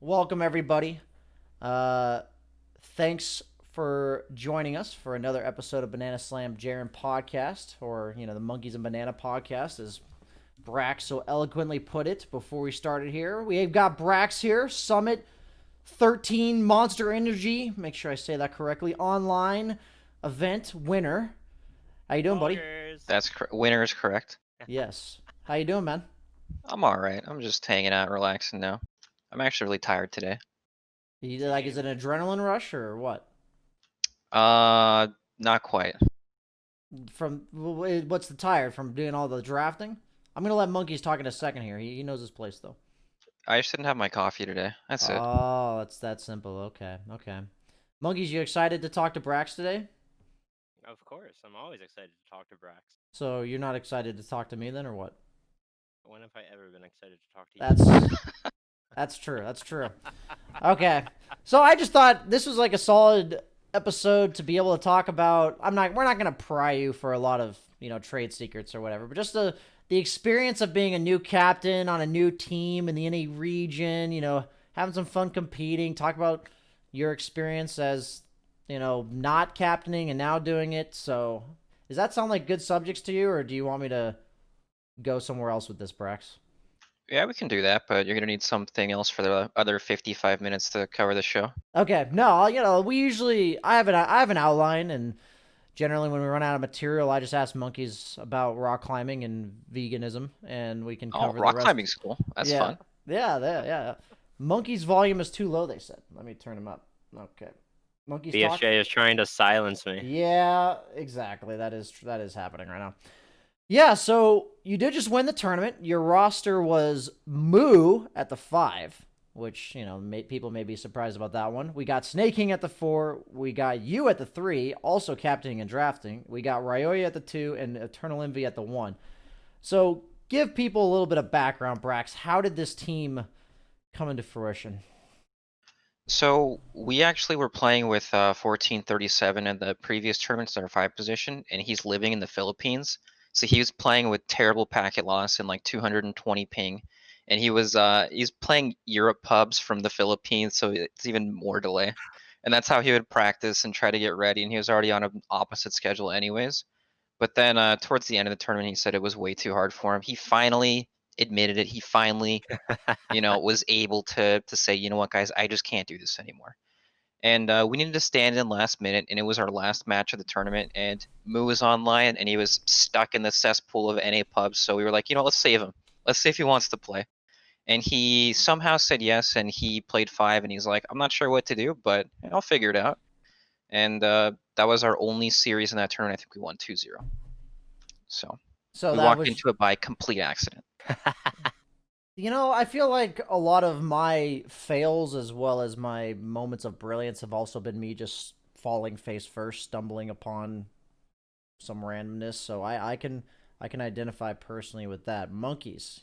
welcome everybody. Uh, Thanks for joining us for another episode of BANANASLAMJARON podcast, or the Monkeys and Banana podcast, as Brax so eloquently put it before we started here. We've got Brax here, Summit 13 Monster Energy. Make sure I say that correctly. Online event winner. How you doing, buddy? Winner is correct. Yes. How you doing, man? I'm all right. I'm just hanging out, relaxing now. I'm actually really tired today. Is it an adrenaline rush or what? Not quite. What's the tired from doing all the drafting? I'm gonna let Monkeys talk in a second here. He knows his place though. I just didn't have my coffee today. That's it. Oh, it's that simple. Okay. Monkeys, you excited to talk to Brax today? Of course, I'm always excited to talk to Brax. So you're not excited to talk to me then, or what? When have I ever been excited to talk to you? That's true. That's true. Okay. So I just thought this was like a solid episode to be able to talk about. We're not gonna pry you for a lot of trade secrets or whatever, but just the experience of being a new captain on a new team in the NA region. Having some fun competing. Talk about your experience as not captaining and now doing it. So does that sound like good subjects to you, or do you want me to go somewhere else with this, Brax? Yeah, we can do that, but you're gonna need something else for the other 55 minutes to cover the show. Okay, no, we usually I have an outline, and generally when we run out of material, I just ask Monkeys about rock climbing and veganism, and we can cover rock the rest. climbing's cool. That's fun. Yeah. Monkeys' volume is too low, they said. Let me turn him up. Okay. Monkeys BSJ is trying to silence me. Yeah, exactly. That is happening right now. Yeah, so you did just win the tournament. Your roster was Moo at the 5, which, people may be surprised about that one. We got Snaking at the 4. We got you at the 3, also captaining and drafting. We got Ryoya at the 2 and Eternal Envy at the 1. So give people a little bit of background, Brax. How did this team come into fruition? So we actually were playing with 1437 in the previous tournaments at our 5 position, and he's living in the Philippines. So he was playing with terrible packet loss and like 220 ping, and he's playing Europe pubs from the Philippines, so it's even more delay. And that's how he would practice and try to get ready, and he was already on an opposite schedule anyways. But then towards the end of the tournament, he said it was way too hard for him. He finally admitted it. He finally, was able to say, you know what, guys, I just can't do this anymore. And we needed to stand in last minute, and it was our last match of the tournament, and Moo was online, and he was stuck in the cesspool of NA pubs, so we were like, let's save him. Let's see if he wants to play. And he somehow said yes, and he played 5, and he's like, I'm not sure what to do, but I'll figure it out. And that was our only series in that tournament. I think we won 2-0. So we walked into it by complete accident. I feel like a lot of my fails as well as my moments of brilliance have also been me just falling face first, stumbling upon some randomness. So I can identify personally with that. Monkeys,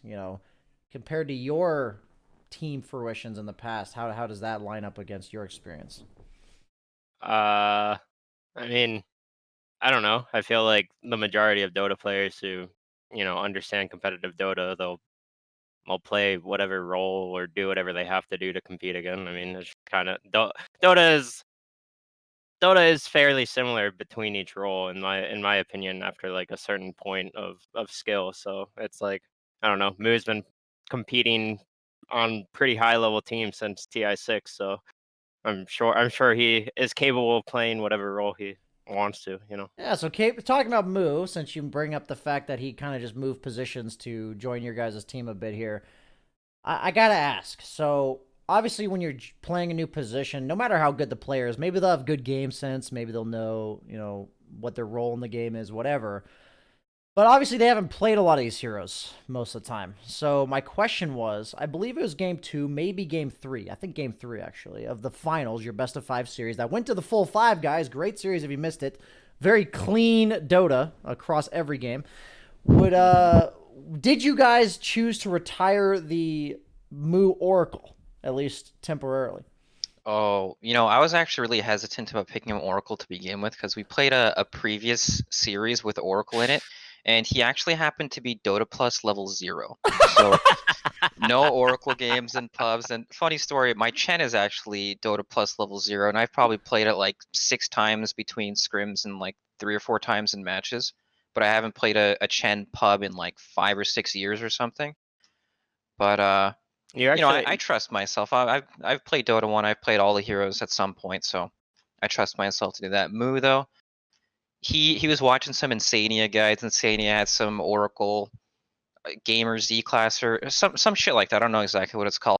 compared to your team fruitions in the past, how does that line up against your experience? I mean, I don't know. I feel like the majority of Dota players who, understand competitive Dota, they'll play whatever role or do whatever they have to do to compete again. I mean, it's kind of Dota is fairly similar between each role in my opinion after like a certain point of skill. So it's like, I don't know, Moo's been competing on pretty high level teams since TI6, so I'm sure he is capable of playing whatever role he wants to, Yeah, so talking about Moo, since you bring up the fact that he kind of just moved positions to join your guys' team a bit here, I gotta ask. So obviously when you're playing a new position, no matter how good the player is, maybe they'll have good game sense, maybe they'll know, what their role in the game is, whatever. But obviously they haven't played a lot of these heroes most of the time. So my question was, I believe it was game 2, maybe game 3. I think game 3 actually of the finals, your best of 5 series that went to the full 5, guys. Great series if you missed it. Very clean Dota across every game. Did you guys choose to retire the Moo Oracle, at least temporarily? Oh, I was actually really hesitant about picking up Oracle to begin with because we played a previous series with Oracle in it, and he actually happened to be Dota Plus level 0. So no Oracle games in pubs. And funny story, my Chen is actually Dota Plus level 0, and I've probably played it like 6 times between scrims and like 3 or 4 times in matches. But I haven't played a Chen pub in like 5 or 6 years or something. But You you know, actually, I trust myself. I've played Dota 1. I've played all the heroes at some point, so I trust myself to do that. Moo though, he was watching some Insania guides. Insania had some Oracle Gamer Z class or some shit like that. I don't know exactly what it's called.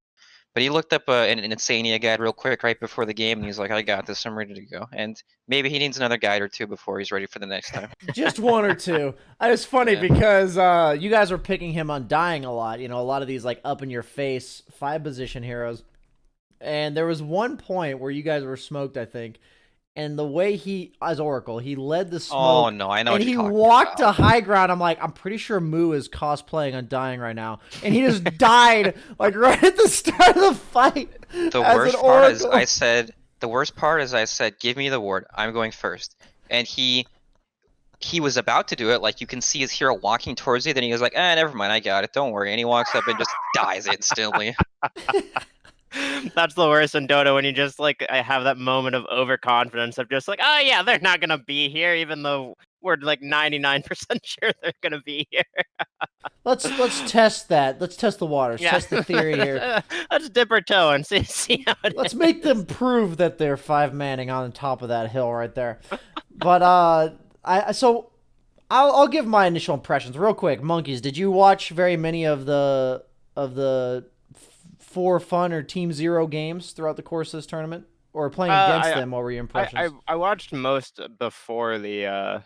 But he looked up an Insania guide real quick right before the game, and he's like, "I got this. I'm ready to go." And maybe he needs another guide or two before he's ready for the next time. Just one or two. It's funny Yeah. because you guys were picking him on dying a lot. You know, a lot of these like up in your face 5-position heroes. And there was one point where you guys were smoked, I think. And the way he, as Oracle, he led the smoke. Oh no, I know and what he you're talking walked about. to high ground. I'm like, I'm pretty sure Moo is cosplaying on dying right now. And he just died like right at the start of the fight. The as worst an part is Oracle. I said, give me the ward. I'm going first. And he was about to do it. Like you can see his hero walking towards you. Then he goes like, never mind. I got it. Don't worry. And he walks up and just dies instantly. that's the worst in Dota when you just like I have that moment of overconfidence of just like, oh yeah, they're not gonna be here, even though we're like 99% sure they're gonna be here. Let's test that. Let's test the waters. Test the theory here. Let's dip our toe and see how it Let's is. make them prove that they're 5-manning on top of that hill right there. But I'll give my initial impressions real quick. Monkeys, did you watch very many of the For Fun or Team Zero games throughout the course of this tournament, or playing against them? What were your impressions? I watched most before the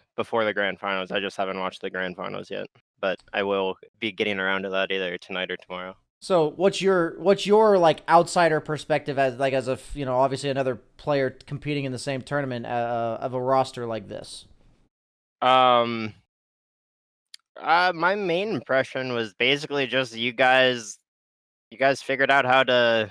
grand finals. I just haven't watched the grand finals yet, but I will be getting around to that either tonight or tomorrow. So what's your like outsider perspective as a obviously another player competing in the same tournament of a roster like this? My main impression was basically just you guys figured out how to.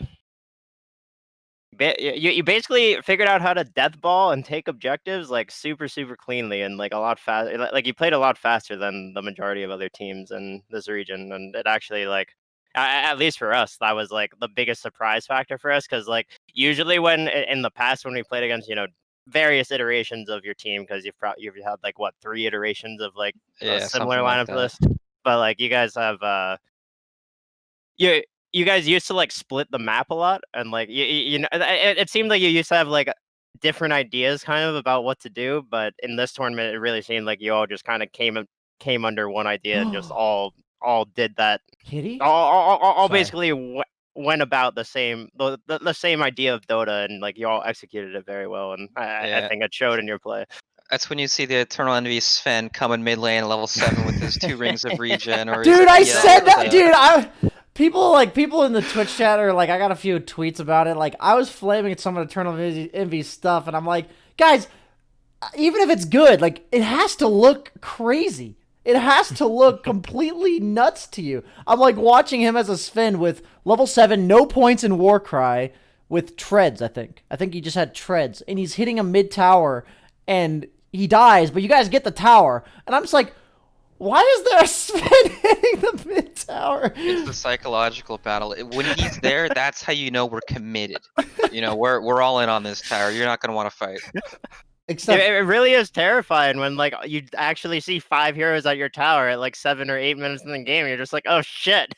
You basically figured out how to death ball and take objectives like super cleanly and like a lot fast. Like you played a lot faster than the majority of other teams in this region, and it actually like at least for us that was like the biggest surprise factor for us because like usually when in the past when we played against various iterations of your team because you've had like what 3 iterations of like a Yeah, similar something like lineup that. list, but like you guys have you guys used to like split the map a lot, and like it seemed like you used to have like different ideas kind of about what to do, but in this tournament, it really seemed like you all just kind of came under one idea and just all did that. Kitty? All Sorry. basically went about the same the same idea of Dota, and like you all executed it very well, and I Yeah. think it showed in your play. That's when you see the Eternal Envy Sven coming mid lane level 7 with his 2 rings of regen, or his Dude, I PL said with that, the- dude. People in the Twitch chat are like, I got a few tweets about it. Like, I was flaming at some of Eternal Envy stuff, and I'm like, guys, even if it's good, like, it has to look crazy. It has to look completely nuts to you. I'm like watching him as a Sven with level 7, no points in Warcry, with treads, I think. I think he just had treads, and he's hitting a mid tower, and he dies, but you guys get the tower. And I'm just like, why is there a Sven hitting the mid tower? It's the psychological battle. When he's there, that's how you know we're committed. We're all in on this tower. You're not gonna want to fight. Except It really is terrifying when like you actually see 5 heroes at your tower at like 7 or 8 minutes in the game. And you're just like, oh shit,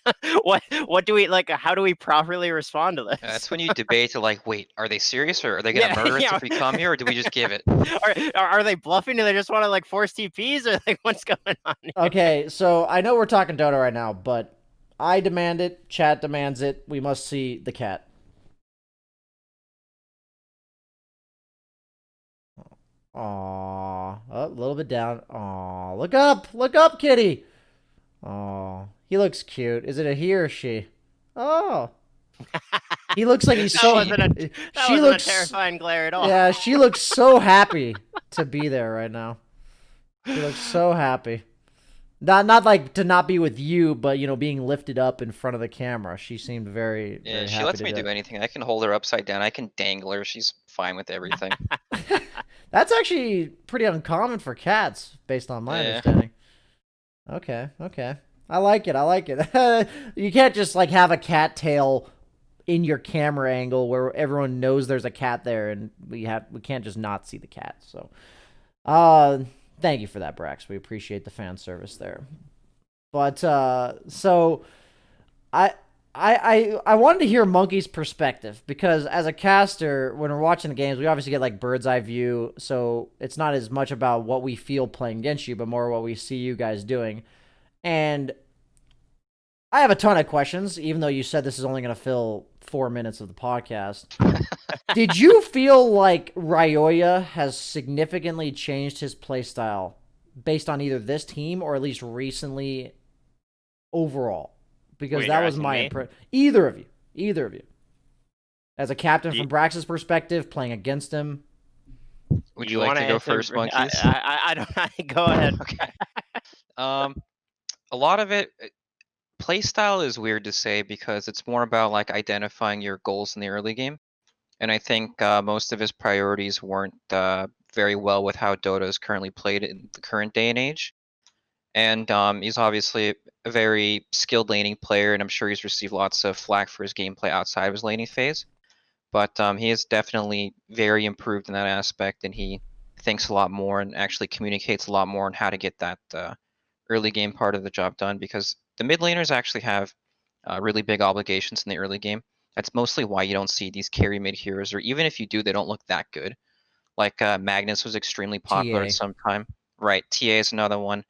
what do we like? How do we properly respond to this? That's when you debate to like, wait, are they serious or are they gonna murder us if we come here, or do we just give it? Are they bluffing? Do they just want to like force TPs, or like what's going on here? okay, so I know we're talking Dota right now, but I demand it. Chat demands it. We must see the cat. Aww. Oh, a little bit down. Aww. Look up, kitty. Aww. He looks cute. Is it a he or she? Oh. He looks like he's That so. wasn't a terrifying glare at all. Yeah, she looks so happy to be there right now. She looks so happy. Not like to not be with you, but being lifted up in front of the camera. She seemed very, Yeah, very she happy lets to me do do it. anything. I can hold her upside down. I can dangle her. She's fine with everything. That's actually pretty uncommon for cats, based on my Yeah. understanding. Okay. I like it. You can't just like have a cat tail in your camera angle where everyone knows there's a cat there, and we can't just not see the cat. So, uh, thank you for that, Brax. We appreciate the fan service there. But so I. I wanted to hear Monkey's perspective because as a caster, when we're watching the games, we obviously get like bird's eye view. So it's not as much about what we feel playing against you, but more what we see you guys doing. And I have a ton of questions, even though you said this is only going to fill 4 minutes of the podcast. Did you feel like Ryoya has significantly changed his playstyle based on either this team or at least recently overall? Because Wait, that you're was asking my me? impression. Either of you. As a captain Do from Brax's perspective, playing against him. Would you you like want to to go answer? first, monkeys? I don't. Go ahead. Okay. Um, a lot of it, playstyle is weird to say because it's more about like identifying your goals in the early game. And I think most of his priorities weren't very well with how Dota is currently played in the current day and age. And he's obviously a very skilled laning player, and I'm sure he's received lots of flack for his gameplay outside of his laning phase. But he is definitely very improved in that aspect, and he thinks a lot more and actually communicates a lot more on how to get that early game part of the job done. Because the mid laners actually have really big obligations in the early game. That's mostly why you don't see these carry mid heroes, or even if you do, they don't look that good. Like Magnus was extremely popular at TA. some time. Right, TA is another one.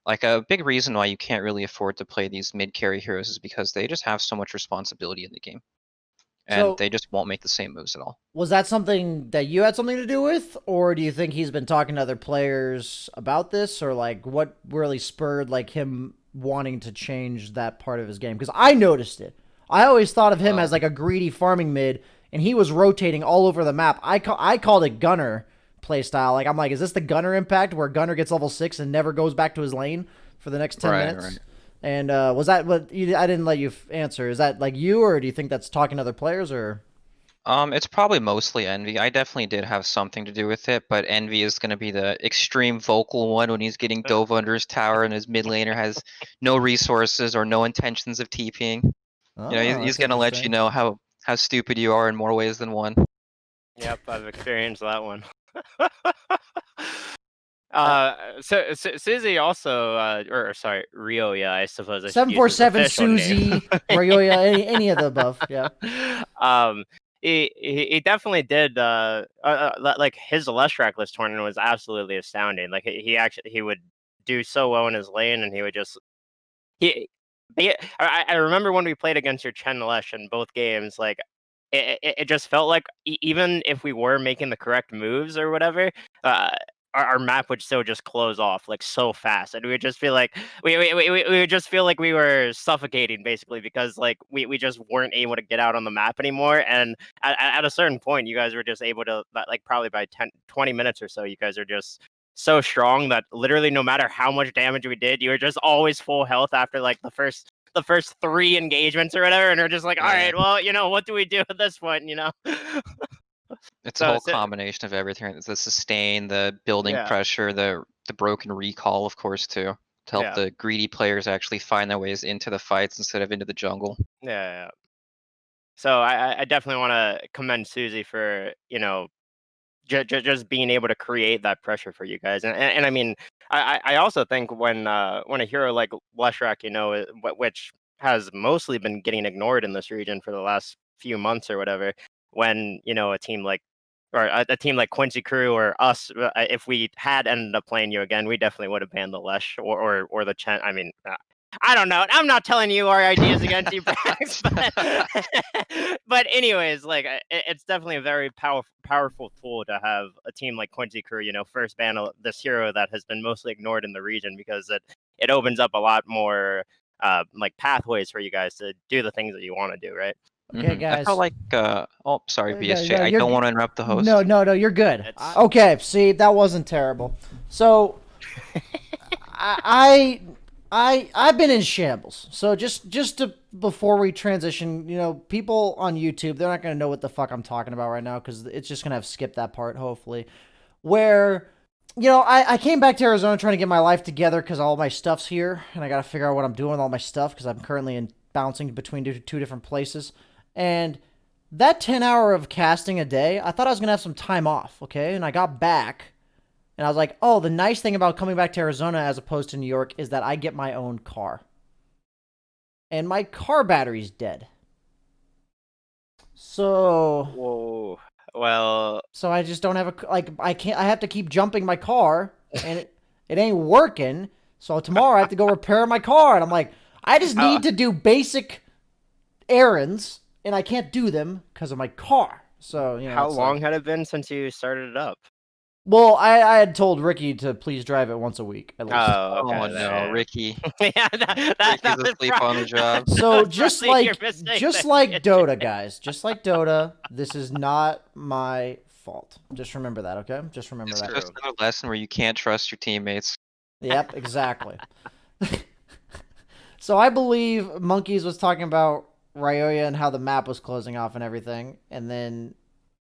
Like a big reason why you can't really afford to play these mid carry heroes is because they just have so much responsibility in the game, and So they just won't make the same moves at all. was that something that you had something to do with, or do you think he's been talking to other players about this, or like what really spurred like him wanting to change that part of his game? Because I noticed it. I always thought of him Well, as like a greedy farming mid, and he was rotating all over the map. I called it Gunner playstyle. Like I'm like, is this the Gunner impact where Gunner gets level 6 and never goes back to his lane for the next 10 minutes? right. And was that what you? I didn't let you answer. Is that like you, or do you think that's talking to other players, or? It's probably mostly Envy. I definitely did have something to do with it, but Envy is going to be the extreme vocal one when he's getting dove under his tower and his mid laner has no resources or no intentions of TPing. You know, Oh, he's that's going to let you interesting. know how stupid you are in more ways than one. Yep, I've experienced that one. Uh, Susie also, or sorry, Rio. Yeah, I suppose I should Seven use four his seven official name. Susie Royoya, any of the above. Yeah. um, he definitely did. Like his Leshrakless tournament was absolutely astounding. Like he would do so well in his lane, and he would just he. I remember when we played against your Chen Lesh in both games. Like it just felt like even if we were making the correct moves or whatever, uh, our map would still just close off like so fast, and we would just feel like we would just feel like we were suffocating basically because like we just weren't able to get out on the map anymore. And at a certain point, you guys were just able to like probably by 20 minutes or so, you guys are just so strong that literally no matter how much damage we did, you were just always full health after like the first 3 engagements or whatever, and we're just like, all Yeah. right, well, what do we do at this point, It's a So, whole combination of everything. It's the sustain, the building yeah, pressure, the broken recall, of course, too, to help yeah, the greedy players actually find their ways into the fights instead of into the jungle. yeah. So I definitely want to commend Susie for just being able to create that pressure for you guys. And I mean, I also think when a hero like Leshrac, which has mostly been getting ignored in this region for the last few months or whatever, when a team like or a team like Quincy Crew or us, if we had ended up playing you again, we definitely would have banned the Lesh or the Chen. I mean, I don't know. I'm not telling you our ideas against you, Brax, but anyways, like it's definitely a very powerful tool to have a team like Quincy Crew, first ban this hero that has been mostly ignored in the region because it opens up a lot more like pathways for you guys to do the things that you want to do, right? Okay, I felt guys. like, oh, sorry, BSJ. No, I you're don't want to interrupt the no, host. no, no. You're good. It's Okay. See, that wasn't terrible. So I've been in shambles. So just to before we transition, people on YouTube, they're not gonna know what the fuck I'm talking about right now because it's just gonna have skipped that part. Hopefully, where you know, I came back to Arizona trying to get my life together because all my stuff's here, and I got to figure out what I'm doing with all my stuff because I'm currently bouncing between two different places. And that 10 hour of casting a day, I thought I was going to have some time off, okay? And I got back, and I was like, oh, the nice thing about coming back to Arizona as opposed to New York is that I get my own car. And my car battery's dead. So Whoa. Well, so I just don't have a like I have to keep jumping my car and it ain't working. So tomorrow I have to go repair my car and I'm like I just how, need to do basic errands and I can't do them because of my car. So, you know, how it's long like, had it been since you started it up? well, I had told Ricky to please drive it once a week at least. Oh, okay. Oh no, Ricky. Yeah, Ricky's was asleep on the job. So that's just probably your like mistake there. Dota, guys, just like Dota, this is not my fault. Just remember that, okay? Just remember It's that. just another lesson where you can't trust your teammates. Yep, exactly. So I believe Monkeys was talking about Ryoya and how the map was closing off and everything, and then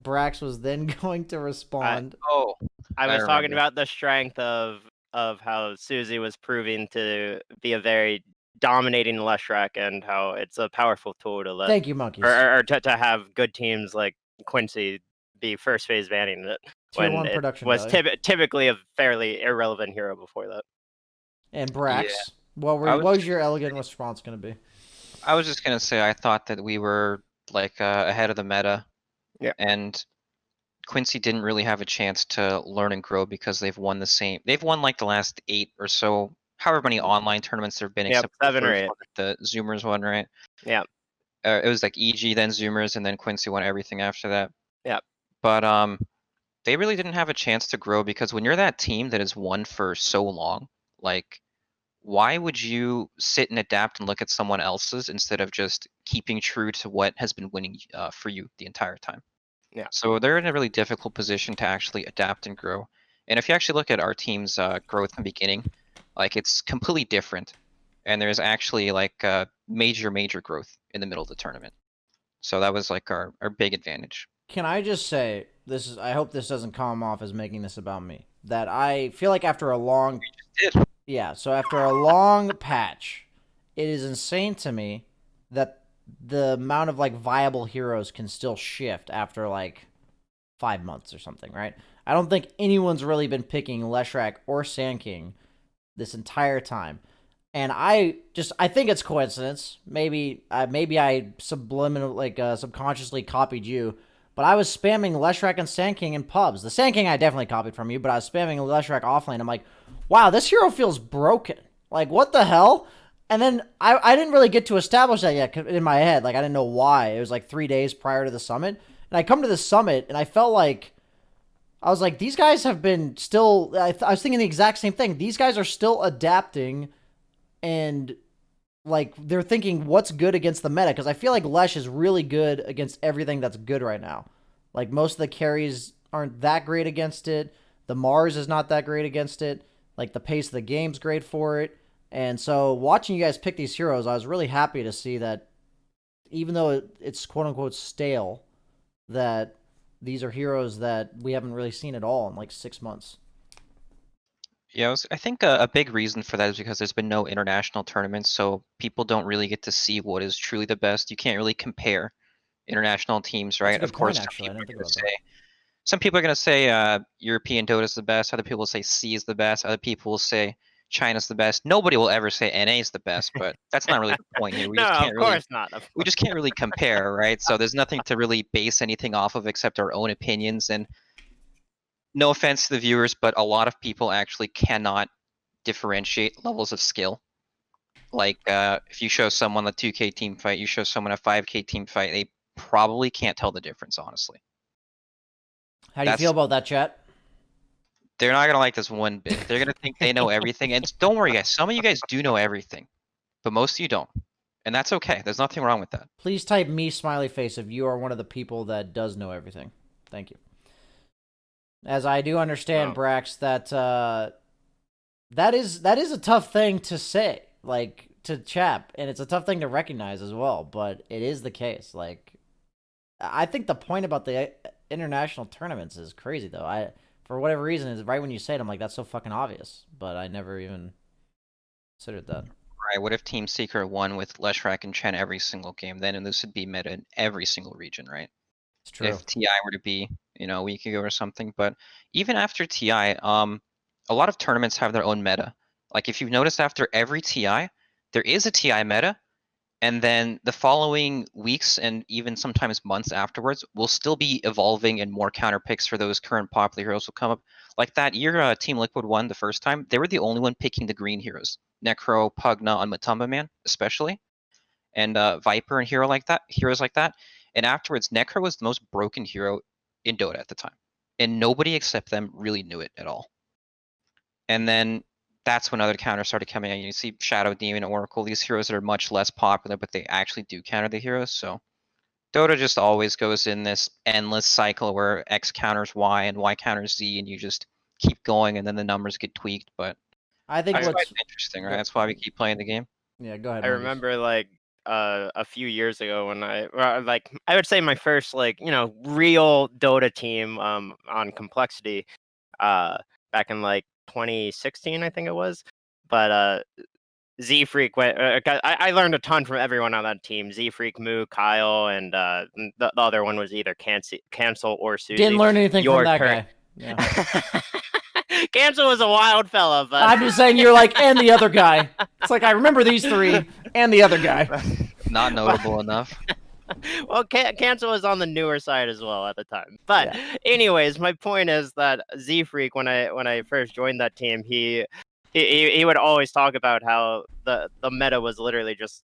Brax was then going to respond. Oh, I was talking remember. about the strength of how Susie was proving to be a very dominating Leshrac and how it's a powerful tool to let Thank you, Monkeys. or to have good teams like Quincy be first phase banning it Tier when 1 it production was value. typically a fairly irrelevant hero before that. And Yeah. Brax, what I was your elegant response going to be? I was just gonna say I thought that we were like ahead of the meta. Yeah. And Quincy didn't really have a chance to learn and grow because they've won like the last 8 or so, however many online tournaments there've been Yep, except for the 7 or first 8. one, the Zoomers one, right? Yeah. It was like EG, then Zoomers, and then Quincy won everything after that. Yeah. But they really didn't have a chance to grow because when you're that team that has won for so long, like why would you sit and adapt and look at someone else's instead of just keeping true to what has been winning for you the entire time? Yeah. So they're in a really difficult position to actually adapt and grow. And if you actually look at our team's growth in the beginning, like it's completely different. And there's actually like major growth in the middle of the tournament. So that was like our big advantage. Can I just say this is? I hope this doesn't come off as making this about me. That I feel like after a long, Did. yeah. So after a long patch, it is insane to me that the amount of like viable heroes can still shift after like 5 months or something, right? I don't think anyone's really been picking Leshrac or Sand King this entire time. And I think it's coincidence. Maybe I subliminal subconsciously copied you, but I was spamming Leshrac and Sand King in pubs. The Sand King I definitely copied from you, but I was spamming Leshrac offlane. I'm like, wow, this hero feels broken. Like, what the hell? And then I didn't really get to establish that yet in my head. Like, I didn't know why. It was like 3 days prior to the summit. And I come to the summit, and I felt like, I was like, these guys have been still, I was thinking the exact same thing. These guys are still adapting and like they're thinking what's good against the meta because I feel like Lesh is really good against everything that's good right now. Like most of the carries aren't that great against it. The Mars is not that great against it. Like the pace of the game's great for it. And so watching you guys pick these heroes, I was really happy to see that even though it's quote unquote stale, that these are heroes that we haven't really seen at all in like 6 months. Yeah, I think a big reason for that is because there's been no international tournaments, so people don't really get to see what is truly the best. You can't really compare international teams, That's a right? good Of course, point, actually. I didn't think about that. some people are gonna say European Dota is the best. Other people will say C is the best. Other people will say China's the best. Nobody will ever say NA is the best, but that's not really the point here. No, of course not. Of We course. just can't really compare, right? So there's nothing to really base anything off of except our own opinions. And no offense to the viewers, but a lot of people actually cannot differentiate levels of skill. Like if you show someone a 2K team fight, you show someone a 5K team fight, they probably can't tell the difference, honestly. How do you feel about that, chat? They're not gonna like this one bit. They're gonna think they know everything. And don't worry, guys. Some of you guys do know everything, but most of you don't, and that's okay. There's nothing wrong with that. Please type me smiley face if you are one of the people that does know everything. Thank you. As I do understand, Brax, that that is a tough thing to say, like to chap, and it's a tough thing to recognize as well. But it is the case. Like, I think the point about the international tournaments is crazy, though. for whatever reason, is right when you say it, I'm like, that's so fucking obvious. But I never even considered that. Right, what if Team Secret won with Leshrac and Chen every single game? Then this would be meta in every single region, right? It's true. If TI were to be, a week ago or something. But even after TI, a lot of tournaments have their own meta. Like if you've noticed, after every TI, there is a TI meta, and then the following weeks and even sometimes months afterwards will still be evolving, and more counter picks for those current popular heroes will come up. Like that year Team Liquid won the first time, they were the only one picking the green heroes. Necro, Pugna on Matumba Man, especially, and Viper and heroes like that. And afterwards, Necro was the most broken hero in Dota at the time, and nobody except them really knew it at all. And then that's when other counters started coming out. You see Shadow Demon, Oracle, these heroes that are much less popular, but they actually do counter the heroes. So Dota just always goes in this endless cycle where X counters Y and Y counters Z, and you just keep going, and then the numbers get tweaked. But I think it's quite what's interesting, right? That's why we keep playing the game. yeah. Go ahead. I Marcus. remember like a few years ago when I would say my first real Dota team on Complexity back in like 2016 I think it was, but Z Freak went. I learned a ton from everyone on that team. Z Freak, Moo, Kyle, and the other one was either Cancel or Susie. Didn't learn anything Your from that turn. guy. Yeah. Cancel was a wild fella, but I'm just saying you're like, and the other guy. It's like I remember these three and the other guy. Not notable enough. Well, Cancel was on the newer side as well at the time. But anyways, my point is that Z Freak, when I first joined that team, he would always talk about how the meta was literally just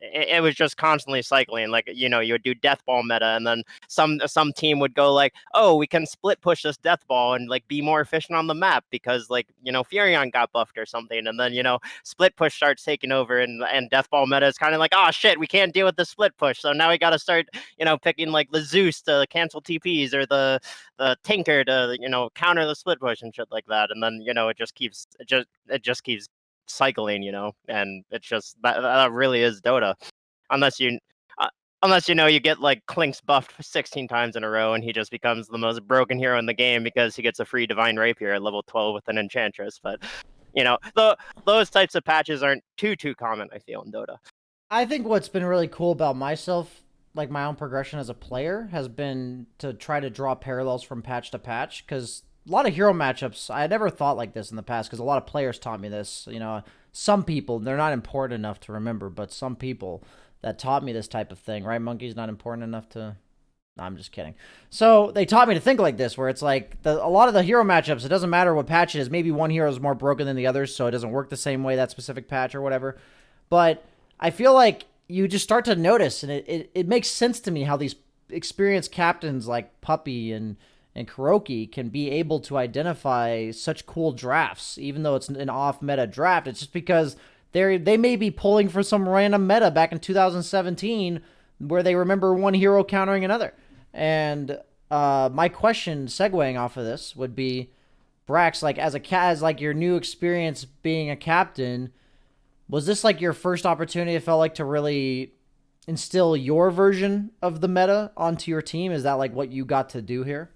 it was just constantly cycling. Like you would do death ball meta, and then some team would go like, oh, we can split push this death ball and like be more efficient on the map because like Furion got buffed or something, and then split push starts taking over, and death ball meta is kind of like, oh shit, we can't deal with the split push, so now we got to start picking like the Zeus to cancel TPs or the Tinker to counter the split push and shit like that, and then it just keeps cycling, and it's just that really is Dota, unless you get like Klink's buffed 16 times in a row and he just becomes the most broken hero in the game because he gets a free Divine Rapier at level 12 with an Enchantress. But those types of patches aren't too common, I feel, in Dota. I think what's been really cool about myself, like my own progression as a player, has been to try to draw parallels from patch to patch, because a lot of hero matchups, I never thought like this in the past, because a lot of players taught me this. Some people, they're not important enough to remember, but some people that taught me this type of thing, right? Monkey's not important enough to... No, I'm just kidding. So they taught me to think like this, where it's like a lot of the hero matchups, it doesn't matter what patch it is. Maybe one hero is more broken than the others, so it doesn't work the same way, that specific patch or whatever. But I feel like you just start to notice, and it makes sense to me how these experienced captains like Puppy and Kuroki can be able to identify such cool drafts, even though it's an off-meta draft. It's just because they may be pulling for some random meta back in 2017 where they remember one hero countering another. And my question, segueing off of this, would be, Brax, like as like your new experience being a captain, was this like your first opportunity, it felt like, to really instill your version of the meta onto your team? Is that like what you got to do here?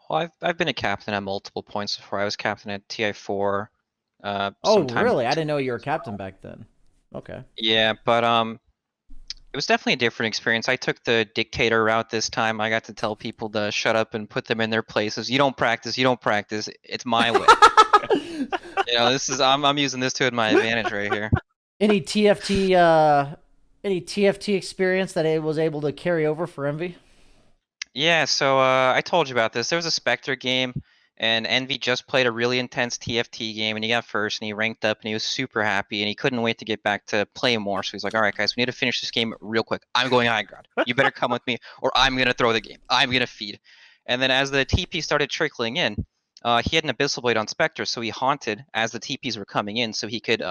Well, I've been a captain at multiple points before. I was captain at TI4. Oh, sometime- really? I didn't know you were a captain back then. Okay. Yeah, but it was definitely a different experience. I took the dictator route this time. I got to tell people to shut up and put them in their places. You don't practice. It's my way. I'm using this to my advantage right here. Any TFT experience that it was able to carry over for Envy? Yeah, so I told you about this. There was a Spectre game, and Envy just played a really intense TFT game, and he got first, and he ranked up, and he was super happy, and he couldn't wait to get back to play more. So he's like, all right, guys, we need to finish this game real quick. I'm going high ground. You better come with me, or I'm going to throw the game. I'm going to feed. And then as the TP started trickling in, he had an Abyssal Blade on Spectre, so he haunted as the TPs were coming in, so he could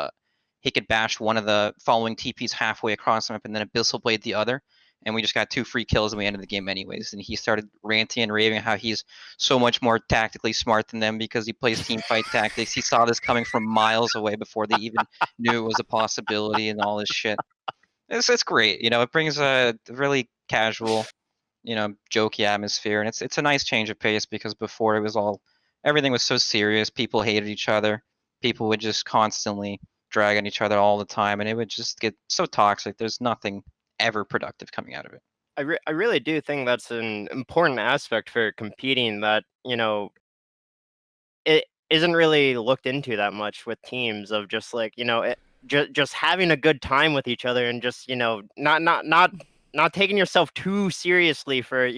bash one of the following TPs halfway across the map, and then Abyssal Blade the other. And we just got 2 free kills, and we ended the game anyways. And he started ranting and raving how he's so much more tactically smart than them because he plays team fight tactics. He saw this coming from miles away before they even knew it was a possibility and all this shit. It's great. It brings a really casual jokey atmosphere, and it's a nice change of pace because before it was everything was so serious. People hated each other. People would just constantly drag on each other all the time, and it would just get so toxic. There's nothing ever productive coming out of it. I really do think that's an important aspect for competing that, it isn't really looked into that much with teams of just like, just having a good time with each other and just, not taking yourself too seriously for,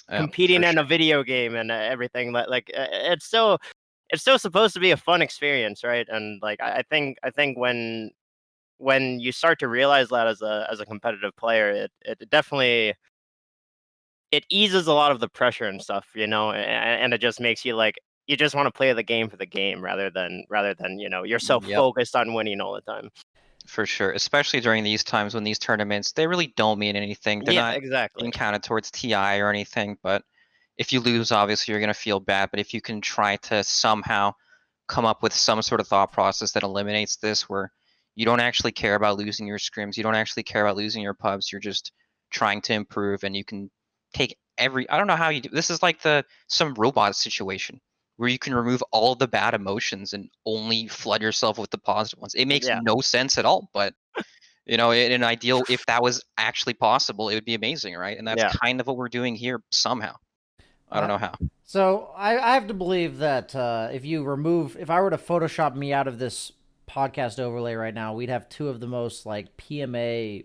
competing For in a sure. video game and everything. It's still supposed to be a fun experience, right? And like I think when you start to realize that as a competitive player, it definitely it eases a lot of the pressure and stuff, and it just makes you like you just want to play the game for the game rather than you're so Yep. focused on winning all the time. For sure, especially during these times when these tournaments, they really don't mean anything. They're Yeah, not exactly. being counted towards TI or anything, but if you lose, obviously you're going to feel bad. But if you can try to somehow come up with some sort of thought process that eliminates this, where you don't actually care about losing your scrims, you don't actually care about losing your pubs, you're just trying to improve, and you can take I don't know how you do this. Is like some robot situation where you can remove all the bad emotions and only flood yourself with the positive ones. It makes Yeah, no sense at all, but in an ideal, if that was actually possible, it would be amazing, right? And that's yeah. kind of what we're doing here somehow. I don't know how. So I have to believe that if I were to Photoshop me out of this podcast overlay right now, we'd have two of the most like PMA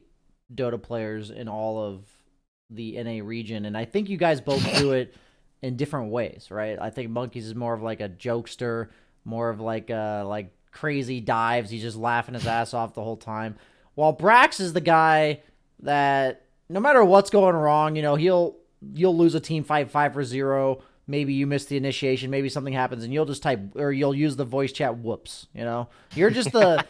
Dota players in all of the NA region, and I think you guys both do it in different ways, right? I think Monkeys is more of like a jokester, more of like crazy dives. He's just laughing his ass off the whole time. While Brax is the guy that no matter what's going wrong, you'll lose a team fight 5-0. Maybe you miss the initiation, maybe something happens, and you'll just type or you'll use the voice chat. Whoops, you're the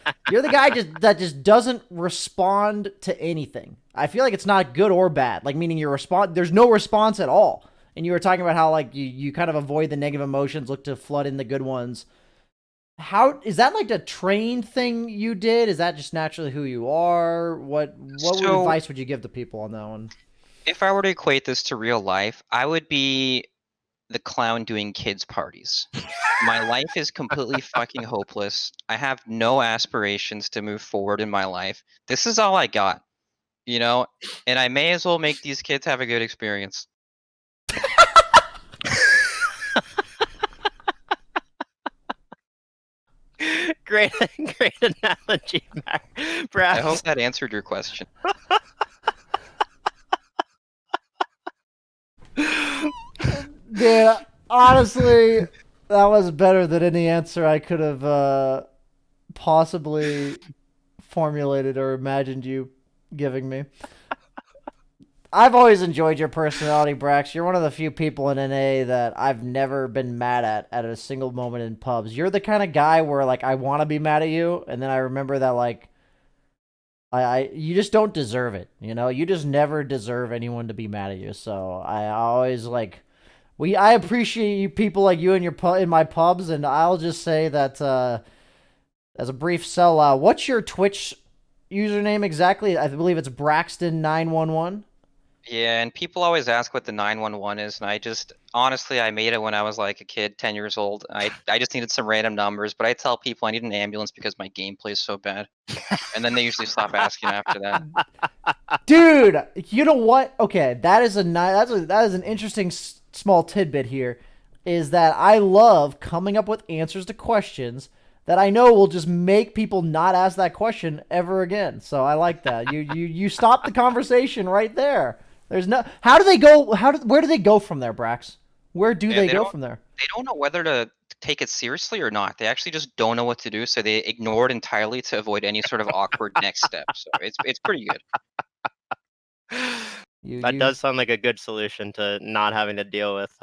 guy that just doesn't respond to anything. I feel like it's not good or bad. Like meaning there's no response at all. And you were talking about how like you kind of avoid the negative emotions, look to flood in the good ones. How is that like a trained thing you did? Is that just naturally who you are? What So, advice would you give to people on that one? if I were to equate this to real life, I would be the clown doing kids' parties. My life is completely fucking hopeless. I have no aspirations to move forward in my life. This is all I got, and I may as well make these kids have a good experience. Great, great analogy, Brax. I hope that answered your question. Yeah, honestly, that was better than any answer I could have possibly formulated or imagined you giving me. I've always enjoyed your personality, Brax. You're one of the few people in NA that I've never been mad at a single moment in pubs. You're the kind of guy where like I want to be mad at you, and then I remember that like you just don't deserve it. You just never deserve anyone to be mad at you. So I always like I appreciate you people like you in my pubs, and I'll just say that as a brief sellout, what's your Twitch username exactly? I believe it's Braxton911. Yeah, and people always ask what the 911 is, and honestly, I made it when I was like a kid, 10 years old. I just needed some random numbers, but I tell people I need an ambulance because my gameplay is so bad. And then they usually stop asking after that. Dude, you know what? Okay, that is an interesting small tidbit here. Is that I love coming up with answers to questions that I know will just make people not ask that question ever again. So I like that. You stop the conversation right there. There's no. How do they go? Where do they go from there, Brax? Where do they go from there? They don't know whether to take it seriously or not. They actually just don't know what to do, so they ignore it entirely to avoid any sort of awkward next step. So it's pretty good. That does sound like a good solution to not having to deal with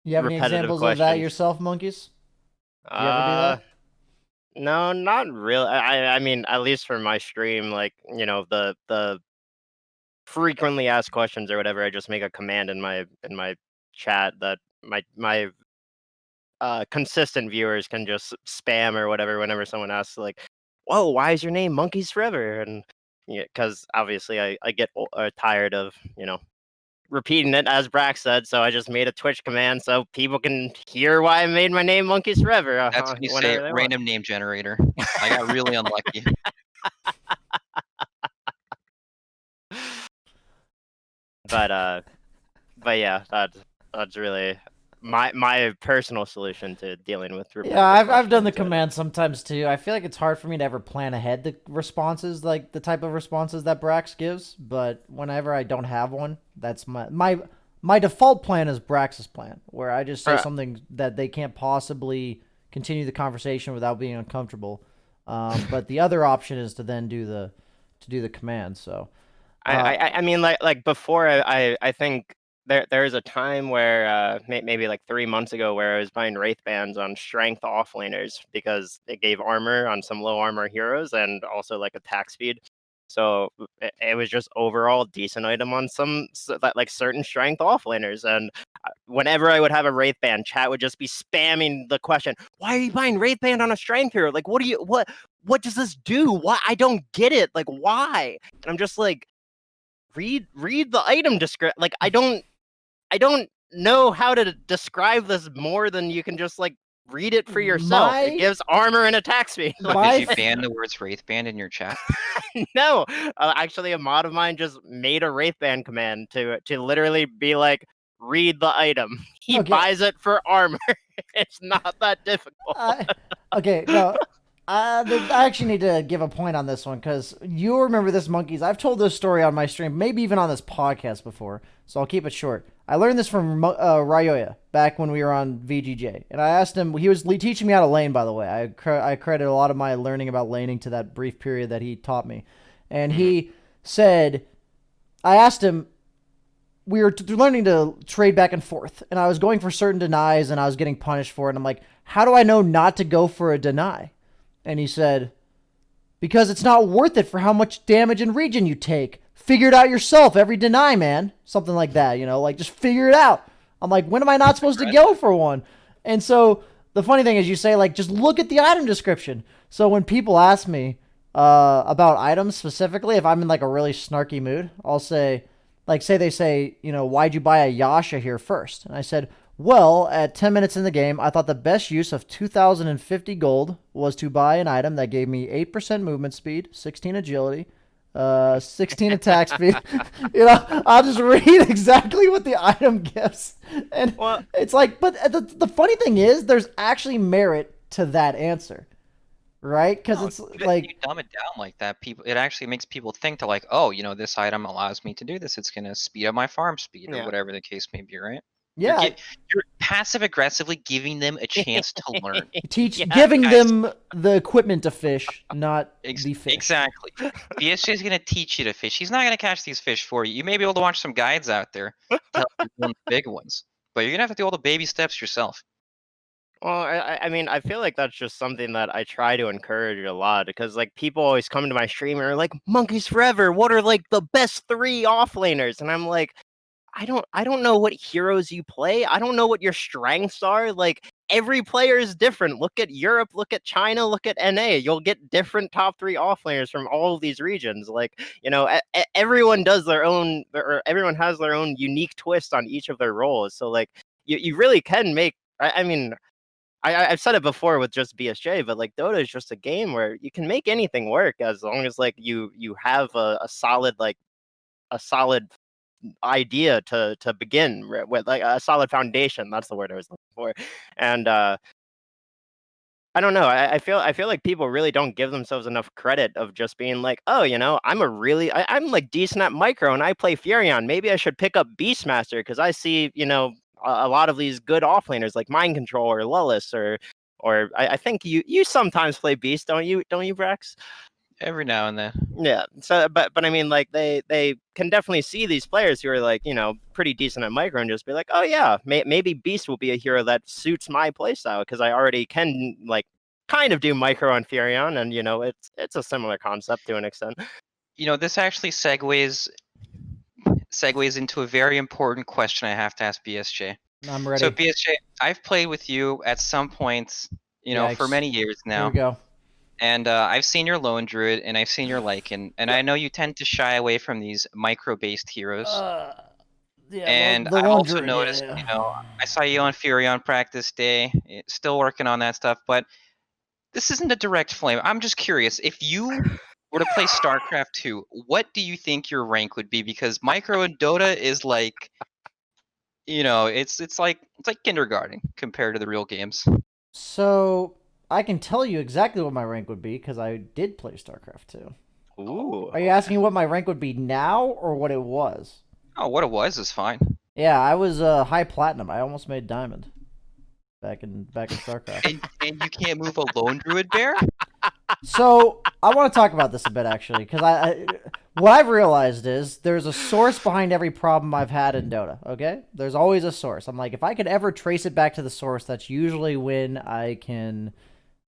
You have any repetitive examples questions. of that yourself, Monkeys? Do you ever do that? No, not really. I mean, at least for my stream, like the frequently asked questions or whatever, I just make a command in my chat that my consistent viewers can just spam or whatever whenever someone asks like, "Whoa, why is your name Monkeys Forever?" And because obviously I get tired of repeating it as Brax said, so I just made a Twitch command so people can hear why I made my name Monkeys Forever. That's when you say whenever they want. random name generator. I got really unlucky. But yeah, that's really my personal solution to dealing with. Yeah, I've done the command sometimes too. I feel like it's hard for me to ever plan ahead the responses, like the type of responses that Brax gives. But whenever I don't have one, that's my default plan is Brax's plan, where I just say something that they can't possibly continue the conversation without being uncomfortable. But the other option is to then do the command. So I mean, like before, I think there is a time where maybe like 3 months ago where I was buying wraith bands on strength offlaners because it gave armor on some low armor heroes and also like attack speed. So it was just overall decent item on some like certain strength offlaners. And whenever I would have a wraith band, chat would just be spamming the question, "Why are you buying wraith band on a strength hero? Like, what does this do? Why? I don't get it. Like, why?" And I'm just like, read the item description. Like, I don't know how to describe this more than you can just like read it for yourself. It gives armor and attack speed. Did you ban the words wraith band in your chat? No, actually, a mod of mine just made a wraith band command to literally be like, read the item. He buys it for armor. It's not that difficult. Okay, no. I actually need to give a point on this one because you remember this, Monkeys. I've told this story on my stream, maybe even on this podcast before, so I'll keep it short. I learned this from Ryoya back when we were on VGJ, and I asked him. He was teaching me how to lane, by the way. I credit a lot of my learning about laning to that brief period that he taught me, and he said, I asked him. We were learning to trade back and forth, and I was going for certain denies, and I was getting punished for it. And I'm like, how do I know not to go for a deny? And he said, because it's not worth it for how much damage and regen you take. Figure it out yourself every deny, man. Something like that, like just figure it out. I'm like, when am I not supposed to go for one? And so the funny thing is you say, like, just look at the item description. So when people ask me about items specifically, if I'm in like a really snarky mood, I'll say, like, say they say, why'd you buy a Yasha here first? And I said, well, at 10 minutes in the game, I thought the best use of 2,050 gold was to buy an item that gave me 8% movement speed, 16 agility, 16 attack speed. I'll just read exactly what the item gives. And it's like, but the funny thing is, there's actually merit to that answer. Right? Because it's like, you dumb it down like that, it actually makes people think to like, oh, this item allows me to do this. It's going to speed up my farm speed or whatever the case may be, right? Yeah. You're passive aggressively giving them a chance to learn. Giving them the equipment to fish, not the fish. Exactly. BSJ is going to teach you to fish. He's not going to catch these fish for you. You may be able to watch some guides out there to help you learn the big ones, but you're going to have to do all the baby steps yourself. Well, I mean, I feel like that's just something that I try to encourage a lot because, like, people always come to my stream and are like, Monkeys Forever, what are, like, the best 3 offlaners? And I'm like, I don't know what heroes you play. I don't know what your strengths are. Like, every player is different. Look at Europe, look at China, look at NA. You'll get different top 3 offlaners from all of these regions. Like, everyone does their own, or everyone has their own unique twist on each of their roles. So, like, you really can make, I mean, I've said it before with just BSJ, but like Dota is just a game where you can make anything work as long as like you have a solid idea to begin with, like a solid foundation. That's the word I was looking for. And I don't know. I feel like people really don't give themselves enough credit of just being like, oh, I'm like decent at micro and I play Furion. Maybe I should pick up Beastmaster because I see, a lot of these good offlaners like Mind Control or Lullis or I think you sometimes play Beast, don't you, Brax? Every now and then. Yeah. So, but I mean, like they can definitely see these players who are like, pretty decent at micro and just be like, oh yeah, maybe Beast will be a hero that suits my playstyle because I already can like kind of do micro on Furion, and it's a similar concept to an extent. This actually segues into a very important question I have to ask BSJ. I'm ready. So BSJ, I've played with you at some points, for many years now. Here we go. And I've seen your Lone Druid, and I've seen your Lycan, and I know you tend to shy away from these micro-based heroes. Yeah, And the I've lone also druid, noticed, yeah. I saw you on Fury on practice day, still working on that stuff, but this isn't a direct flame. I'm just curious, if you were to play StarCraft 2, what do you think your rank would be? Because micro in Dota is like, it's like kindergarten compared to the real games. So I can tell you exactly what my rank would be because I did play StarCraft 2. Ooh. Are you asking what my rank would be now or what it was? Oh, what it was is fine. Yeah, I was high platinum. I almost made diamond back in StarCraft. And you can't move a lone druid bear? So I want to talk about this a bit actually, because what I've realized is there's a source behind every problem I've had in Dota. Okay, there's always a source. I'm like, if I could ever trace it back to the source, that's usually when I can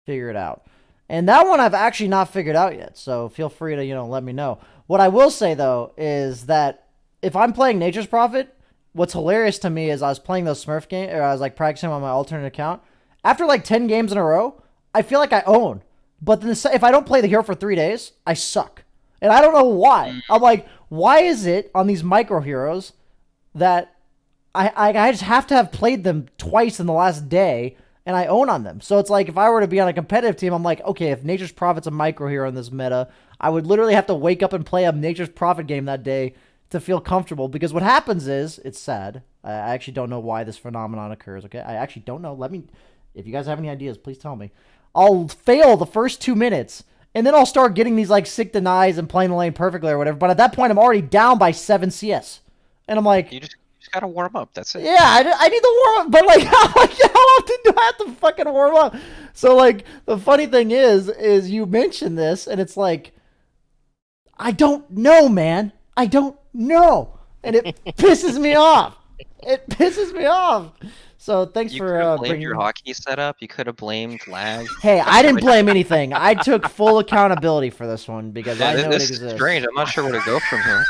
figure it out. And that one I've actually not figured out yet. So feel free to let me know. What I will say though is that if I'm playing Nature's Prophet, what's hilarious to me is I was playing those Smurf games, or I was like practicing on my alternate account. After like 10 games in a row, I feel like I own. But then if I don't play the hero for 3 days, I suck. And I don't know why. I'm like, why is it on these micro heroes that I just have to have played them twice in the last day and I own on them? So it's like if I were to be on a competitive team, I'm like, okay, if Nature's Prophet's a micro hero in this meta, I would literally have to wake up and play a Nature's Prophet game that day to feel comfortable. Because what happens is, it's sad. I actually don't know why this phenomenon occurs, okay? I actually don't know. If you guys have any ideas, please tell me. I'll fail the first 2 minutes, and then I'll start getting these like sick denies and playing the lane perfectly or whatever. But at that point, I'm already down by 7 CS, and I'm like, You just gotta warm up. That's it. yeah, I need to warm up. But like, how often do I have to fucking warm up? So like, the funny thing is you mentioned this, and it's like, I don't know, man. I don't know, and it pisses me off. It pisses me off. So thanks You for could have blamed bringing your hockey setup. You could have blamed lag. Hey, I didn't blame anything. I took full accountability for this one because I know it This is exists. strange. I'm not sure where to go from here.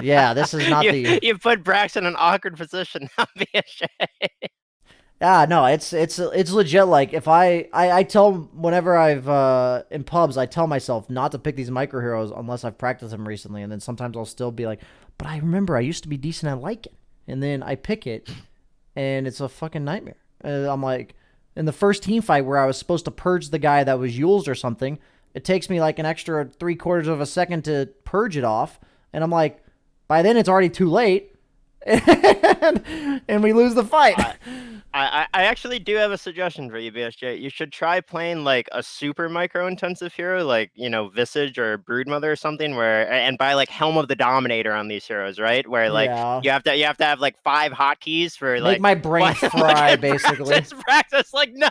Yeah, this is not You put Brax in an awkward position. Not be ashamed. no, it's legit. Like if I tell whenever I've in pubs, I tell myself not to pick these micro heroes unless I've practiced them recently, and then sometimes I'll still be like, but I remember I used to be decent at Lycan, and then I pick it, and it's a fucking nightmare. I'm like, in the first team fight where I was supposed to purge the guy that was Yules or something, it takes me like an extra 3/4 of a second to purge it off, and I'm like, by then it's already too late, and we lose the fight. I actually do have a suggestion for you, BSJ. You should try playing like a super micro intensive hero, like Visage or Broodmother or something, and buy like Helm of the Dominator on these heroes, right? Where like Yeah. you have to have like 5 hotkeys for Make like my brain fry, basically. Practice like no.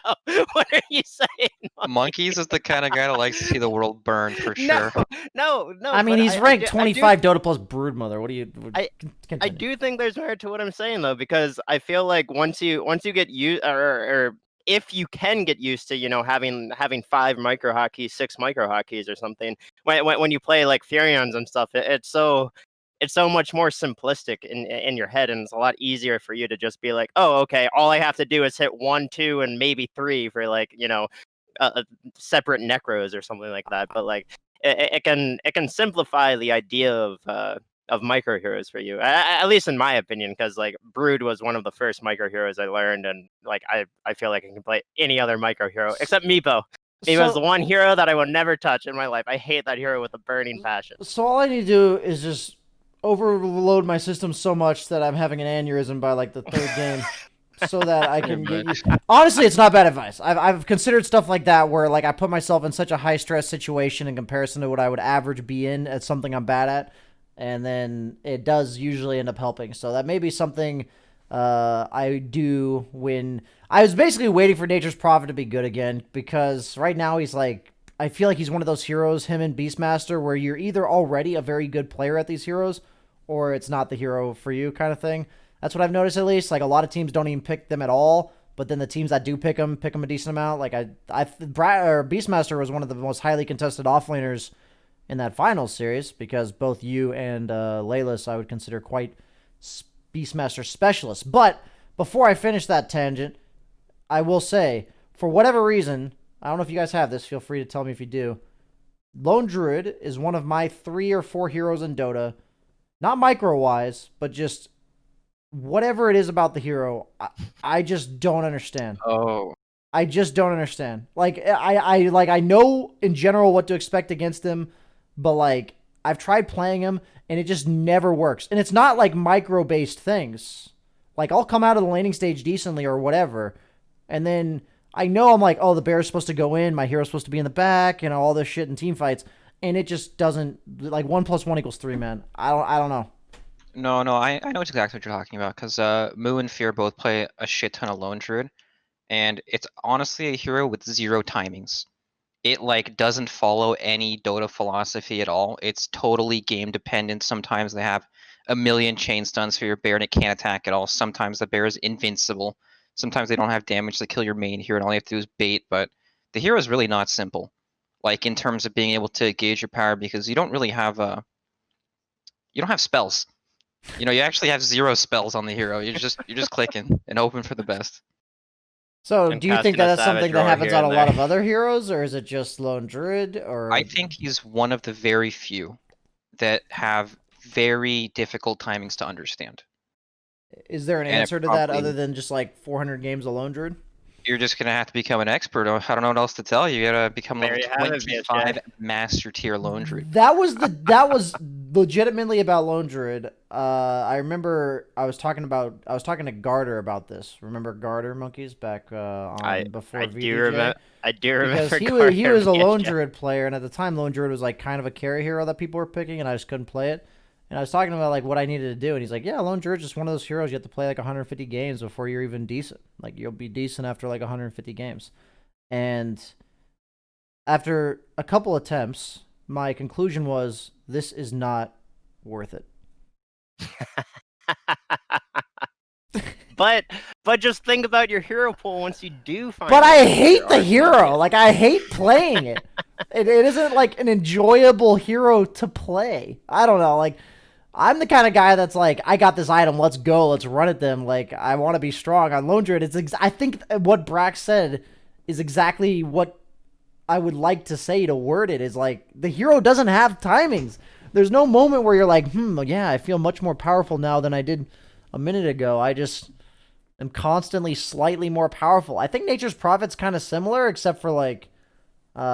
What are you saying? Monkeys is the kind of guy that likes to see the world burn for sure. No. I mean, but he's ranked I 25 Dota plus Broodmother. What do you? I continue. do think there's merit to what I'm saying though, because I feel like once you get used, or if you can get used to having 5 micro hotkeys, 6 micro hotkeys or something, when you play like Furions and stuff, it's so much more simplistic in your head, and it's a lot easier for you to just be like, oh, okay, all I have to do is hit 1, 2, and maybe 3 for like separate necros or something like that. But like it can simplify the idea of micro heroes for you, at least in my opinion, because like Brood was one of the first micro heroes I learned, and like I feel like I can play any other micro hero except Meepo. Meepo's the one hero that I will never touch in my life. I hate that hero with a burning passion. So all I need to do is just overload my system so much that I'm having an aneurysm by like the 3rd game. So that I can get you. Honestly, it's not bad advice. I've considered stuff like that where like I put myself in such a high stress situation in comparison to what I would average be in at something I'm bad at, and then it does usually end up helping. So that may be something I do when I was basically waiting for Nature's Prophet to be good again, because right now he's like, I feel like he's one of those heroes, him and Beastmaster, where you're either already a very good player at these heroes or it's not the hero for you kind of thing. That's what I've noticed, at least. Like, a lot of teams don't even pick them at all, but then the teams that do pick them a decent amount. Like, Beastmaster was one of the most highly contested offlaners in that finals series, because both you and Laylis I would consider quite Beastmaster specialists. But before I finish that tangent, I will say, for whatever reason, I don't know if you guys have this, feel free to tell me if you do, Lone Druid is one of my 3 or 4 heroes in Dota, not micro-wise, but just whatever it is about the hero, I just don't understand. Oh, I just don't understand. Like I know in general what to expect against him, but like I've tried playing him and it just never works. And it's not like micro based things. Like I'll come out of the laning stage decently or whatever, and then I know I'm like, oh, the bear's supposed to go in, my hero's supposed to be in the back, all this shit in team fights, and it just doesn't. Like 1+1=3, man. I don't know. no, I know exactly what you're talking about, because Moo and Fear both play a shit ton of Lone Druid, and it's honestly a hero with 0 timings. It like doesn't follow any Dota philosophy at all. It's totally game dependent. Sometimes they have a million chain stuns for your bear and it can't attack at all. Sometimes the bear is invincible. Sometimes they don't have damage to kill your main hero and all you have to do is bait, but the hero is really not simple. Like in terms of being able to gauge your power, because you don't really have you don't have spells. You actually have 0 spells on the hero. You're just clicking and hoping for the best. So, And do you think casting that a that's something Savage that Roar happens here on a and lot there. of other heroes, or is it just Lone Druid? Or I think he's one of the very few that have very difficult timings to understand. is there an And it answer to that other probably than just like 400 games of Lone Druid? you're just gonna have to become an expert. I don't know what else to tell you. You gotta become There level you have it, 25 BSJ. master tier lone druid. That was legitimately about Lone Druid. I remember I was talking to Garter about this. Remember Garter monkeys back I on before I do VDJ? remember. I do Because remember. he Carter was a Lone BSJ. Druid player, and at the time Lone Druid was like kind of a carry hero that people were picking, and I just couldn't play it. And I was talking about like what I needed to do, and he's like, "Yeah, Lone Druid's just one of those heroes you have to play like 150 games before you're even decent. Like you'll be decent after like 150 games." And after a couple attempts, my conclusion was this is not worth it. But just think about your hero pool once you do find. But I hate the Arch hero. Monkeys. Like I hate playing it. It isn't like an enjoyable hero to play. I don't know. Like I'm the kind of guy that's like, I got this item. Let's go. Let's run at them. Like I want to be strong on Lone Druid. I think what Brax said is exactly what I would like to say to word it. Is like the hero doesn't have timings. There's no moment where you're like, yeah, I feel much more powerful now than I did a minute ago. I just am constantly slightly more powerful. I think Nature's Prophet's kind of similar, except for like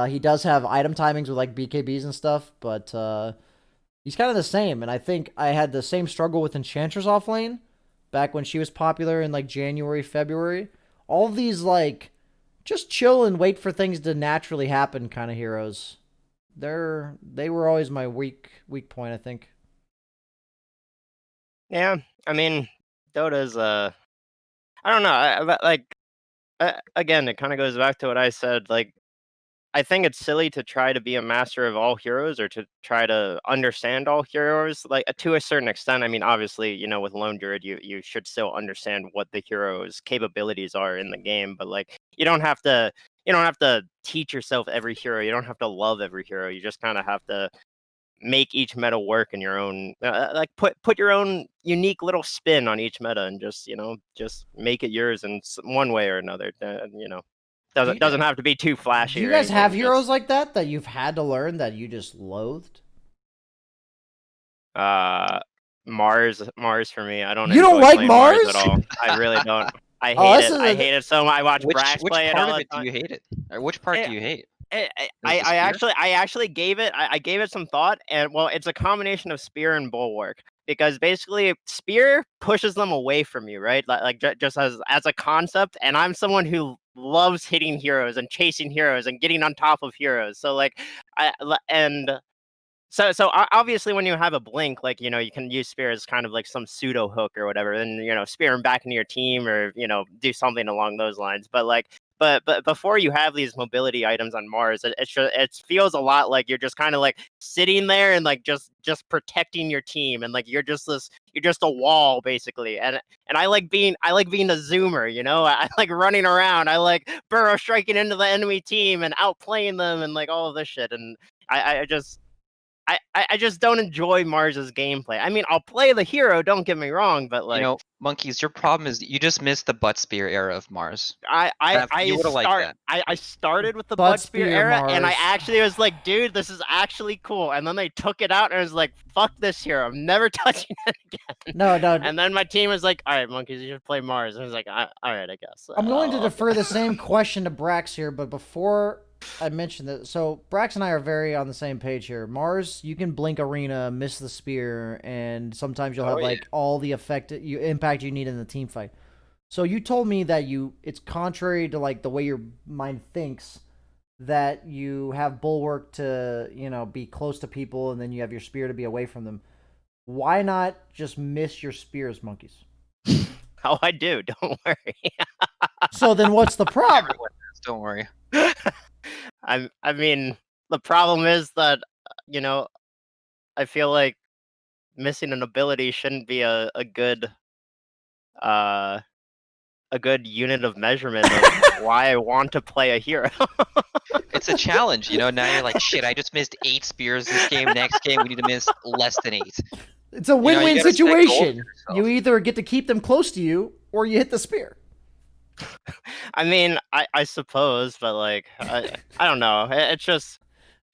he does have item timings with like BKBs and stuff, but he's kind of the same. And I think I had the same struggle with Enchantress off lane back when she was popular in like January, February. All of these like just chill and wait for things to naturally happen kind of heroes. They were always my weak point, I think. Yeah, I mean, Dota's I don't know. Again, it kind of goes back to what I said. Like, I think it's silly to try to be a master of all heroes or to try to understand all heroes. Like to a certain extent. I mean, obviously, with Lone Druid, you should still understand what the hero's capabilities are in the game. But like, you don't have to teach yourself every hero. You don't have to love every hero. You just kind of have to make each meta work in your own like put your own unique little spin on each meta and just make it yours in one way or another. Do Doesn't you, doesn't have to be too do flashy you or guys have anything. heroes like that you've had to learn that you just loathed? Uh, Mars for me. I don't You don't enjoy like playing Mars at Mars? all. I really don't. I Oh, hate this it. is I hate it so much. I watch Which Brax which play it part all of the it do time. you hate it? Or which part do you hate? Is it the I spear? actually gave it I gave it some thought, and well, it's a combination of spear and bulwark, because basically spear pushes them away from you, right? Just as a concept, and I'm someone who loves hitting heroes and chasing heroes and getting on top of heroes. So like I l- and obviously when you have a blink, like you can use spear as kind of like some pseudo hook or whatever, and spear him back into your team, or do something along those lines. But like but before you have these mobility items on Mars, it feels a lot like you're just kind of like sitting there and like just protecting your team, and like you're just a wall basically. And I like being a zoomer, I like running around, I like burrow striking into the enemy team and outplaying them and like all of this shit. And I just I just don't enjoy Mars's gameplay. I mean, I'll play the hero, don't get me wrong, but like Monkeys, your problem is you just missed the butt spear era of Mars. You would have liked that. I started with the Butt Butt Spear Spear era, and I Mars. actually was like, dude, this is actually cool. And then they took it out, and I was like, fuck this hero, I'm never touching it again. No. And then my team was like, all right, Monkeys, you should play Mars. And I was like, all right, I guess. I'm going to defer the same question to Brax here, but before I mention that, so Brax and I are very on the same page here. Mars, you can blink arena, miss the spear, and sometimes you'll have like all the impact you need in the team fight. So you told me that it's contrary to like the way your mind thinks that you have bulwark to be close to people, and then you have your spear to be away from them. Why not just miss your spears, Monkeys? Oh, I do. Don't worry. So then, what's the problem? Don't worry. I mean, the problem is that I feel like missing an ability shouldn't be a good unit of measurement of why I want to play a hero. It's a challenge, Now you're like, shit, I just missed 8 spears this game. Next game, we need to miss less than 8. It's a win-win situation. You either get to keep them close to you, or you hit the spear. I mean, I suppose, but like, I don't know. It's just,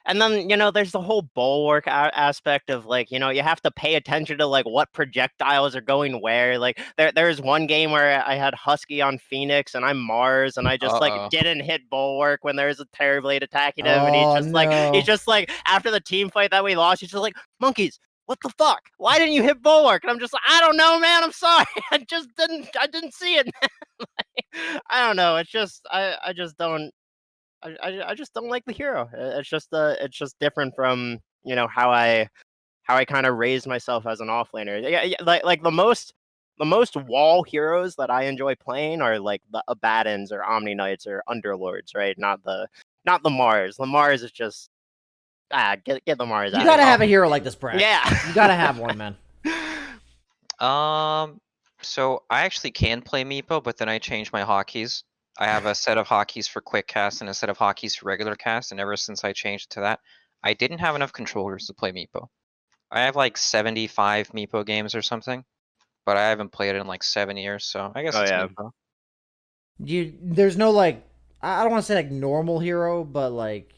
and then there's the whole bulwark aspect of like, you have to pay attention to like what projectiles are going where. Like, there's one game where I had Husky on Phoenix and I'm Mars, and I just like didn't hit bulwark when there's a Terrorblade attacking him, and he's just like after the team fight that we lost, he's just like, Monkeys, what the fuck? Why didn't you hit bulwark? And I'm just like, I don't know, man. I'm sorry. I didn't see it. Like, I don't know. It's just I just don't like the hero. It's just different from how I kind of raised myself as an offlaner. Yeah, like the most wall heroes that I enjoy playing are like the Abaddons or Omni Knights or Underlords, right? Not the Mars. The Mars is just get the Mars out. You gotta have a hero like this, Brad. Yeah. You gotta have one, man. So I actually can play Meepo, but then I changed my hotkeys. I have a set of hotkeys for quick cast and a set of hotkeys for regular cast, and ever since I changed to that, I didn't have enough controllers to play Meepo. I have like 75 Meepo games or something, but I haven't played it in like 7 years, so I guess it's Meepo. There's no like, I don't want to say like normal hero, but like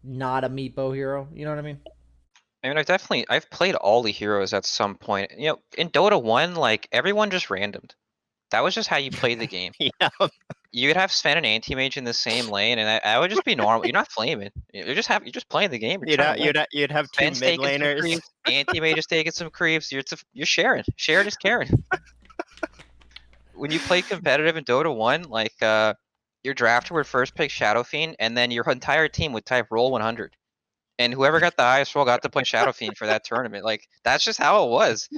not a Meepo hero. You know what I mean? I mean, I've played all the heroes at some point. In Dota 1, like everyone just randomed. That was just how you played the game. Yeah. You would have Sven and Anti-Mage in the same lane, and I would just be normal. You're not flaming. You're just playing the game. You'd have two mid laners. Anti-Mage is taking some creeps. You're sharing. Sharing is caring. When you play competitive in Dota 1, like your drafter would first pick Shadow Fiend, and then your entire team would type roll 100. And whoever got the highest roll got to play Shadow Fiend for that tournament. Like, that's just how it was.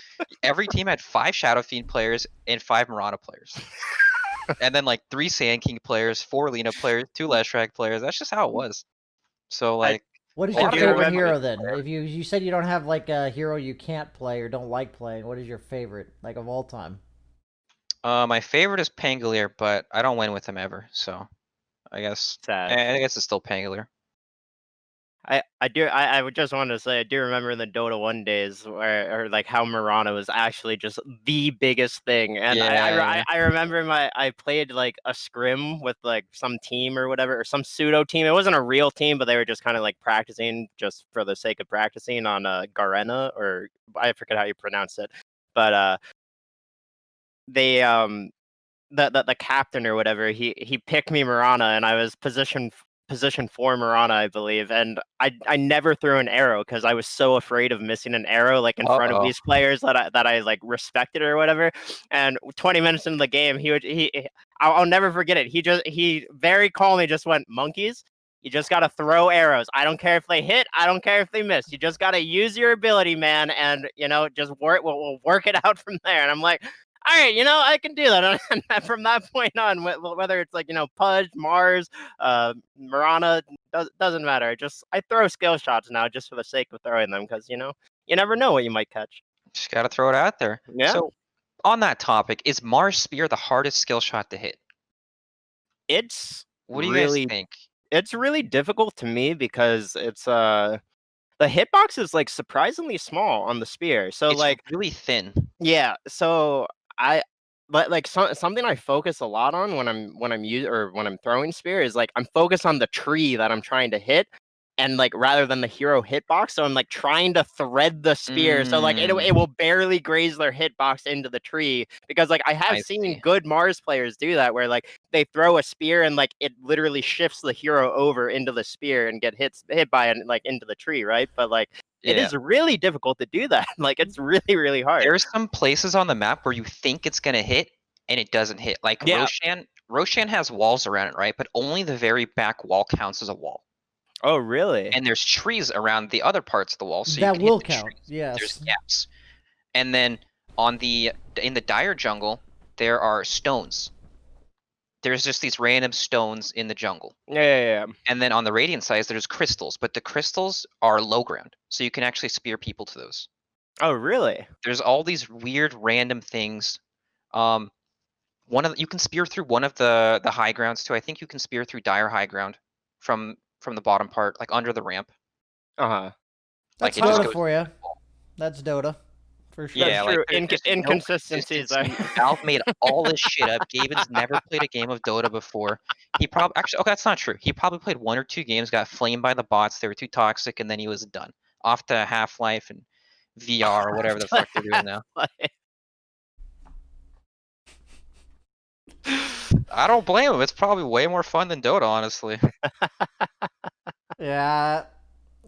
Every team had 5 Shadow Fiend players and 5 Mirana players. And then like 3 Sand King players, 4 Lina players, 2 Leshrac players. That's just how it was. So like, what is your favorite hero then? If you said you don't have like a hero you can't play or don't like playing, what is your favorite like of all time? My favorite is Pangolier, but I don't win with him ever. So I guess it's still Pangolier. I would just want to say I do remember in the Dota 1 days where like how Mirana was actually just the biggest thing, and I remember I played like a scrim with like some team or whatever, or some pseudo team. It wasn't a real team, but they were just kind of like practicing just for the sake of practicing on Garena, or I forget how you pronounce it, but they the captain or whatever, he picked me Mirana, and I was position 4 Mirana, I believe, and I never threw an arrow because I was so afraid of missing an arrow like in front of these players that I like respected or whatever. And 20 minutes into the game, I'll never forget it. He very calmly just went, Monkeys, you just gotta throw arrows. I don't care if they hit, I don't care if they miss. You just gotta use your ability, man, and just we'll work it out from there. And I'm like, all right, I can do that. And from that point on, whether it's like, Pudge, Mars, Mirana, doesn't matter. I throw skill shots now just for the sake of throwing them, because, you never know what you might catch. Just got to throw it out there. Yeah. So on that topic, is Mars Spear the hardest skill shot to hit? What do you guys think? It's really difficult to me because it's the hitbox is like surprisingly small on the spear. So It's like really thin. yeah, so but like something I focus a lot on when I'm throwing spear is like I'm focused on the tree that I'm trying to hit, and like rather than the hero hitbox, so I'm like trying to thread the spear, so like it Mm, will barely graze their hitbox into the tree, because like I have I seen see. good Mars players do that where like they throw a spear and like it literally shifts the hero over into the spear and get hit by it like into the tree, right? But like it Yeah. is really difficult to do that. Like it's really hard. There's some places on the map where you think it's gonna hit and it doesn't hit. Like Yeah. Roshan has walls around it, right? But only the very back wall counts as a wall. Oh, really? And there's trees around the other parts of the wall, so you That can hit will the count. trees. There's Yes. gaps. And then in the dire jungle, there are stones. There's just these random stones in the jungle. Yeah. And then on the radiant side, there's crystals, but the crystals are low ground, so you can actually spear people to those. Oh, really? There's all these weird random things. You can spear through one of the high grounds too. I think you can spear through dire high ground from the bottom part, like under the ramp. Uh-huh. That's Like it just Dota goes. for you. That's Dota, for sure. Yeah, That's like true. there's no Inconsistencies. consistency. Valve made all this shit up. Gaben's never played a game of Dota before. He probably actually okay, that's not true. He probably played 1 or 2 games, got flamed by the bots. They were too toxic, and then he was done. Off to Half-Life and VR or whatever the fuck they're doing now. I don't blame him. It's probably way more fun than Dota, honestly. Yeah,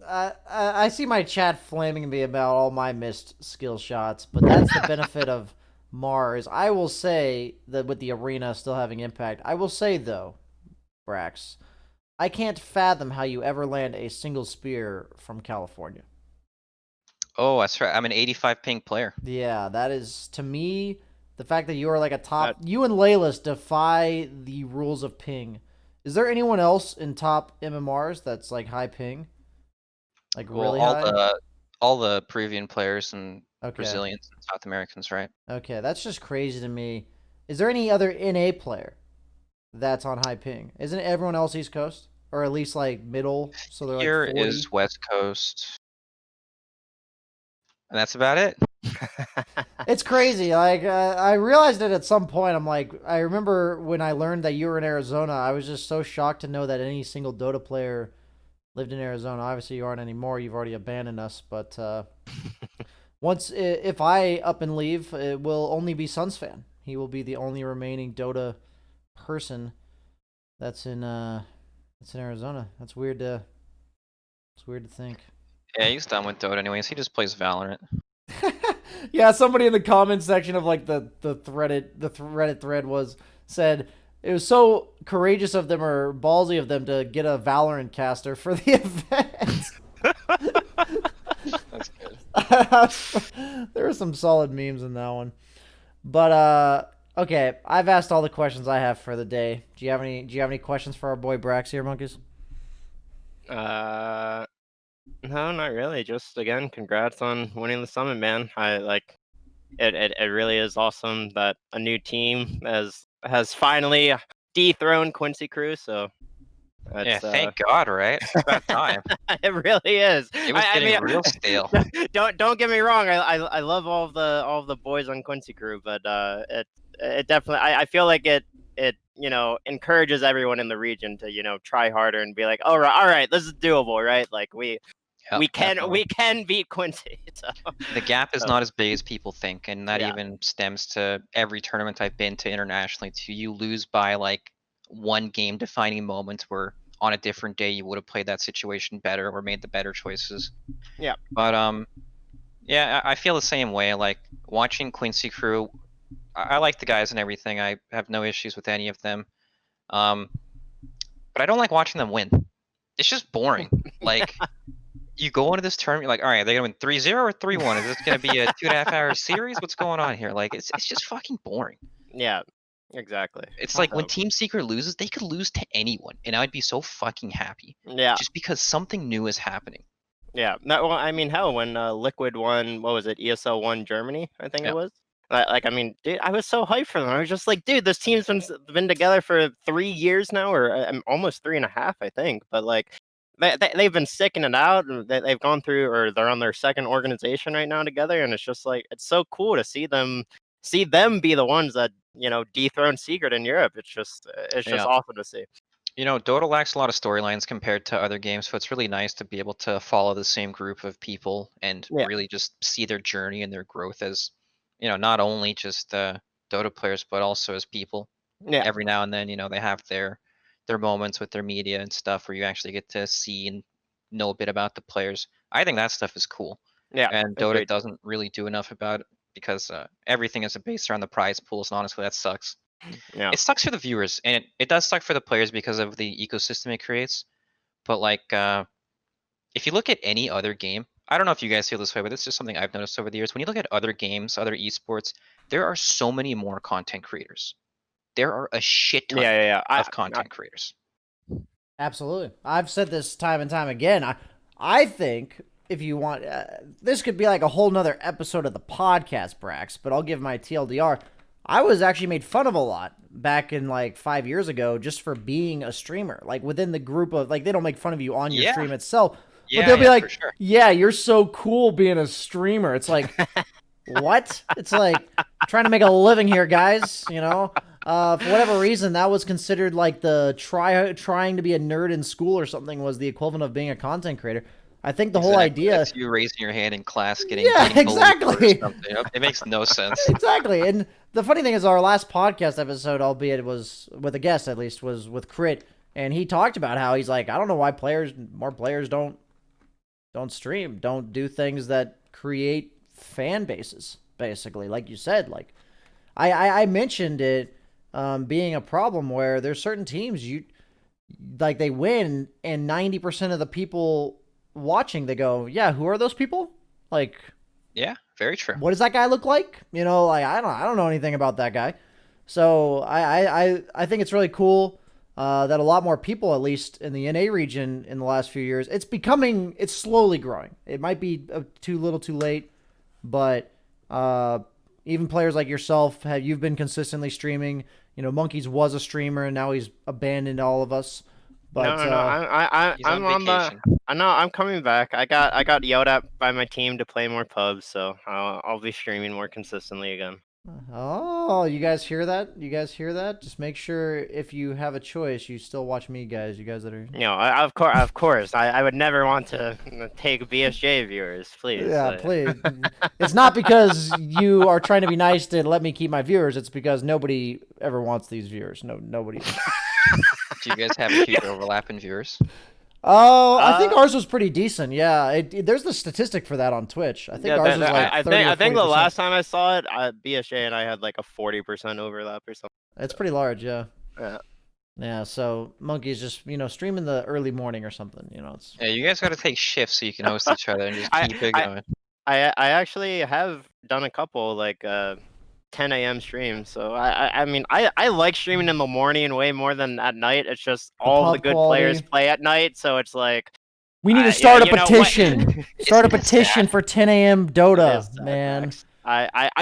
I see my chat flaming me about all my missed skill shots, but that's the benefit of Mars. I will say that with the arena still having impact, I will say though, Brax, I can't fathom how you ever land a single spear from California. Oh, that's right. I'm an 85 ping player. Yeah, that is to me the fact that you are like a top. That- You and Laylas defy the rules of ping. Is there anyone else in top MMRs that's like high ping? Like Well, really high? all the Peruvian players and Okay. Brazilians and South Americans, right? Okay, that's just crazy to me. Is there any other NA player that's on high ping? Isn't everyone else East Coast? Or at least like middle, so they're Here like 40? is West Coast. And that's about it. It's crazy. Like I realized it at some point. I'm like, I remember when I learned that you were in Arizona. I was just so shocked to know that any single Dota player lived in Arizona. Obviously, you aren't anymore. You've already abandoned us. But if I up and leave, it will only be Suns fan. He will be the only remaining Dota person that's in Arizona. That's weird to. It's weird to think. Yeah, he's done with Dota anyways. He just plays Valorant. Yeah, somebody in the comment section of like the Reddit thread said it was so courageous of them or ballsy of them to get a Valorant caster for the event. That's good. There were some solid memes in that one. But okay, I've asked all the questions I have for the day. Do you have any questions for our boy Brax here, monkeys? No, not really. Just again, congrats on winning the summit, man. I like it really is awesome that a new team has finally dethroned Quincy Cruz, so Yeah, that's thank God, right? It's about time. it really is. It was getting real stale. Don't get me wrong. I love all of the boys on Quincy Crew, but it definitely I feel like it encourages everyone in the region to try harder and be like, all right, this is doable, right? Like we can beat Quincy. So. The gap is So. not as big as people think, and that Yeah. even stems to every tournament I've been to internationally. To you lose by like one game defining moment where on a different day you would have played that situation better or made the better choices. Yeah. But yeah, I feel the same way. Like watching Quincy Crew, I like the guys and everything. I have no issues with any of them. But I don't like watching them win. It's just boring. Like. You go into this tournament, you're like, all right, they're gonna win 3-0 or 3-1. Is this gonna be a 2.5-hour series? What's going on here? Like, it's just fucking boring. Yeah, exactly. It's like when Team Secret loses, they could lose to anyone, and I'd be so fucking happy. Yeah. Just because something new is happening. Yeah. Well, I mean, hell, when Liquid won, what was it, ESL won Germany, I think Yeah. it was. Like, I mean, dude, I was so hyped for them. I was just like, dude, this team's been together for 3 years now, or almost 3.5, I think. But like, they've been sticking it out, and they've gone through, or they're on their second organization right now together, and it's just like it's so cool to see them be the ones that dethrone Secret in Europe. It's just Yeah. awesome to see. Dota lacks a lot of storylines compared to other games, so it's really nice to be able to follow the same group of people and Yeah. really just see their journey and their growth as, not only just Dota players, but also as people. Yeah, Every now and then, they have their moments with their media and stuff where you actually get to see and know a bit about the players. I think that stuff is cool, yeah, and Dota agreed. doesn't really do enough about it because everything is based around the prize pools, and honestly, that sucks. Yeah, It sucks for the viewers, and it does suck for the players because of the ecosystem it creates. But like, if you look at any other game, I don't know if you guys feel this way, but it's just something I've noticed over the years. When you look at other games, other esports, there are so many more content creators. There are a shit ton yeah. of content creators. Absolutely. I've said this time and time again. I think if you want, this could be like a whole nother episode of the podcast, Brax, but I'll give my TLDR. I was actually made fun of a lot back in like 5 years ago just for being a streamer. Like within the group of, like, they don't make fun of you on your stream itself, but they'll be like, for sure. yeah, you're so cool being a streamer. It's like, what? It's like trying to make a living here, guys, for whatever reason, that was considered like the trying to be a nerd in school or something was the equivalent of being a content creator. I think the whole idea. That's you raising your hand in class, getting exactly. It makes no sense. Exactly. And the funny thing is, our last podcast episode, albeit it was with a guest at least, was with Crit, and he talked about how he's like, I don't know why more players don't stream, don't do things that create fan bases. Basically, like you said, like I mentioned it. Being a problem where there's certain teams they win and 90% of the people watching, they go, yeah, who are those people? Like, yeah, very true. What does that guy look like? Like I don't know anything about that guy. So I think it's really cool that a lot more people, at least in the NA region in the last few years, it's slowly growing. It might be too little too late, but even players like yourself, you've been consistently streaming. Monkeys was a streamer, and now he's abandoned all of us. But no, I'm on vacation. I'm coming back. I got yelled at by my team to play more pubs, so I'll be streaming more consistently again. Oh, you guys hear that? Just make sure if you have a choice, you still watch me, guys. You guys that are. Of course. I would never want to take BSJ viewers, please. Yeah, please. It's not because you are trying to be nice to let me keep my viewers. It's because nobody ever wants these viewers. Nobody. Do you guys have a huge overlap in viewers? Oh, I think ours was pretty decent. Yeah, there's the statistic for that on Twitch. I think ours was like 30 I think the 40%. last time I saw it, BSJ and I had like a 40% overlap or something. It's pretty large, yeah. Yeah. Yeah, so Monkey's just, stream in the early morning or something, it's. Yeah, you guys got to take shifts so you can host each other and just keep it going. I actually have done a couple like 10 a.m. streams, so I mean I like streaming in the morning way more than at night. It's just all the good players play at night, so it's like we need to start a petition. Start a petition for 10 a.m. Dota, man.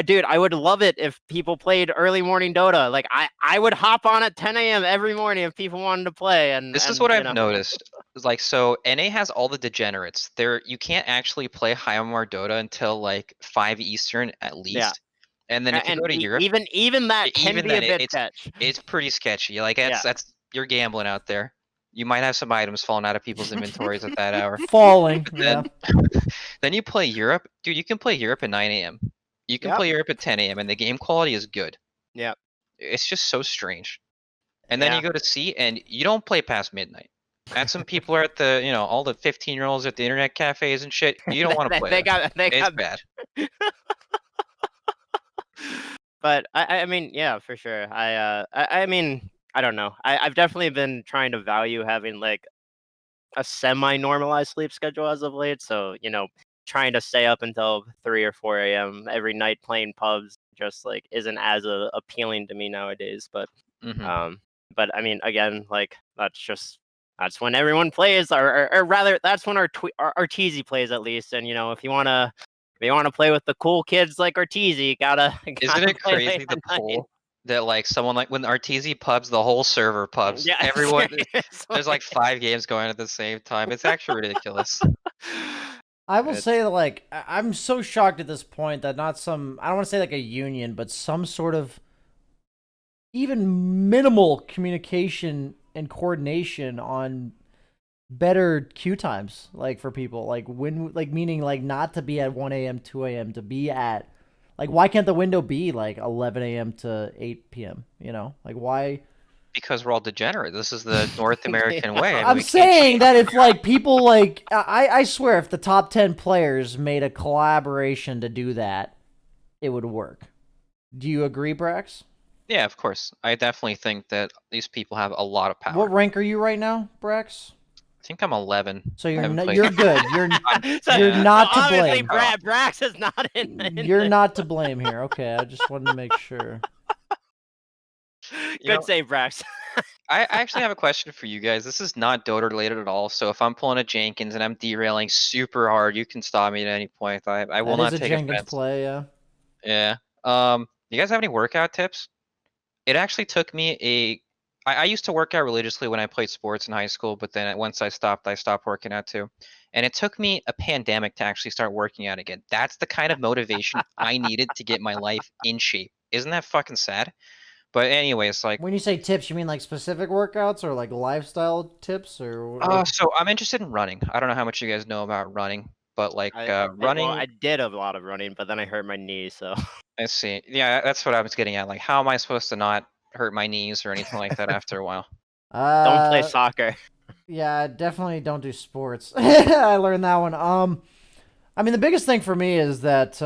Dude, I would love it if people played early morning Dota. Like I would hop on at 10 a.m. every morning if people wanted to play. And this is what I've noticed. Like, so NA has all the degenerates. You can't actually play high MMR Dota until like 5 Eastern at least. Yeah. And then if you go to Europe, even that can be a bit sketchy. It's pretty sketchy. Like that's you're gambling out there. You might have some items falling out of people's inventories at that hour. Falling. Then you play Europe, dude. You can play Europe at 9 a.m. You can play Europe at 10 a.m. and the game quality is good. Yeah. It's just so strange. And then you go to C and you don't play past midnight. And some people are at the, all the 15-year-olds at the internet cafes and shit. You don't want to play. It's bad. But I mean, yeah, for sure. I mean, I don't know. I've definitely been trying to value having like a semi-normalized sleep schedule as of late. So, trying to stay up until 3 or 4 a.m. every night playing pubs just like isn't as appealing to me nowadays. But but I mean, again, like that's when everyone plays, or rather, that's when our Arteezy plays at least. And if you wanna play with the cool kids like Arteezy, gotta Isn't it crazy the poll? that like someone like when RTZ pubs, the whole server pubs. Yeah, Everyone, there's seriously. like 5 games going at the same time. It's actually ridiculous. I will It's- say that, like, I'm so shocked at this point that not some, I don't want to say like a union, but some sort of even minimal communication and coordination on better queue times, like for people, like when, like meaning like not to be at 1 a.m., 2 a.m., to be at, like, why can't the window be like 11 a.m. to 8 p.m.? You know, like why? Because we're all degenerate. This is the North American way. I'm we can't saying change. that if like people like I swear if the top 10 players made a collaboration to do that, it would work. Do you agree, Brax? Yeah, of course. I definitely think that these people have a lot of power. What rank are you right now, Brax? I think I'm 11. So I you're haven't not, played. you're good. You're So- you're not so to obviously blame. Brax is not in. You're not to blame here. Okay, I just wanted to make sure. You know, Good save, Brax. I actually have a question for you guys. This is not Dota related at all. So if I'm pulling a Jenkins and I'm derailing super hard, you can stop me at any point. I will That is not a take Jenkins offense. play, yeah. Yeah. You guys have any workout tips? It actually took me I used to work out religiously when I played sports in high school, but then once I stopped working out too. And it took me a pandemic to actually start working out again. That's the kind of motivation I needed to get my life in shape. Isn't that fucking sad? But anyways, like, When you say tips, you mean like specific workouts or like lifestyle tips or like? so I'm interested in running. I don't know how much you guys know about running, but like, Well, running, I did a lot of running, but then I hurt my knee, so. I see. Yeah, that's what I was getting at. Like, how am I supposed to not hurt my knees or anything like that after a while? Don't play soccer. Yeah, definitely don't do sports. I learned that one. I mean, the biggest thing for me is that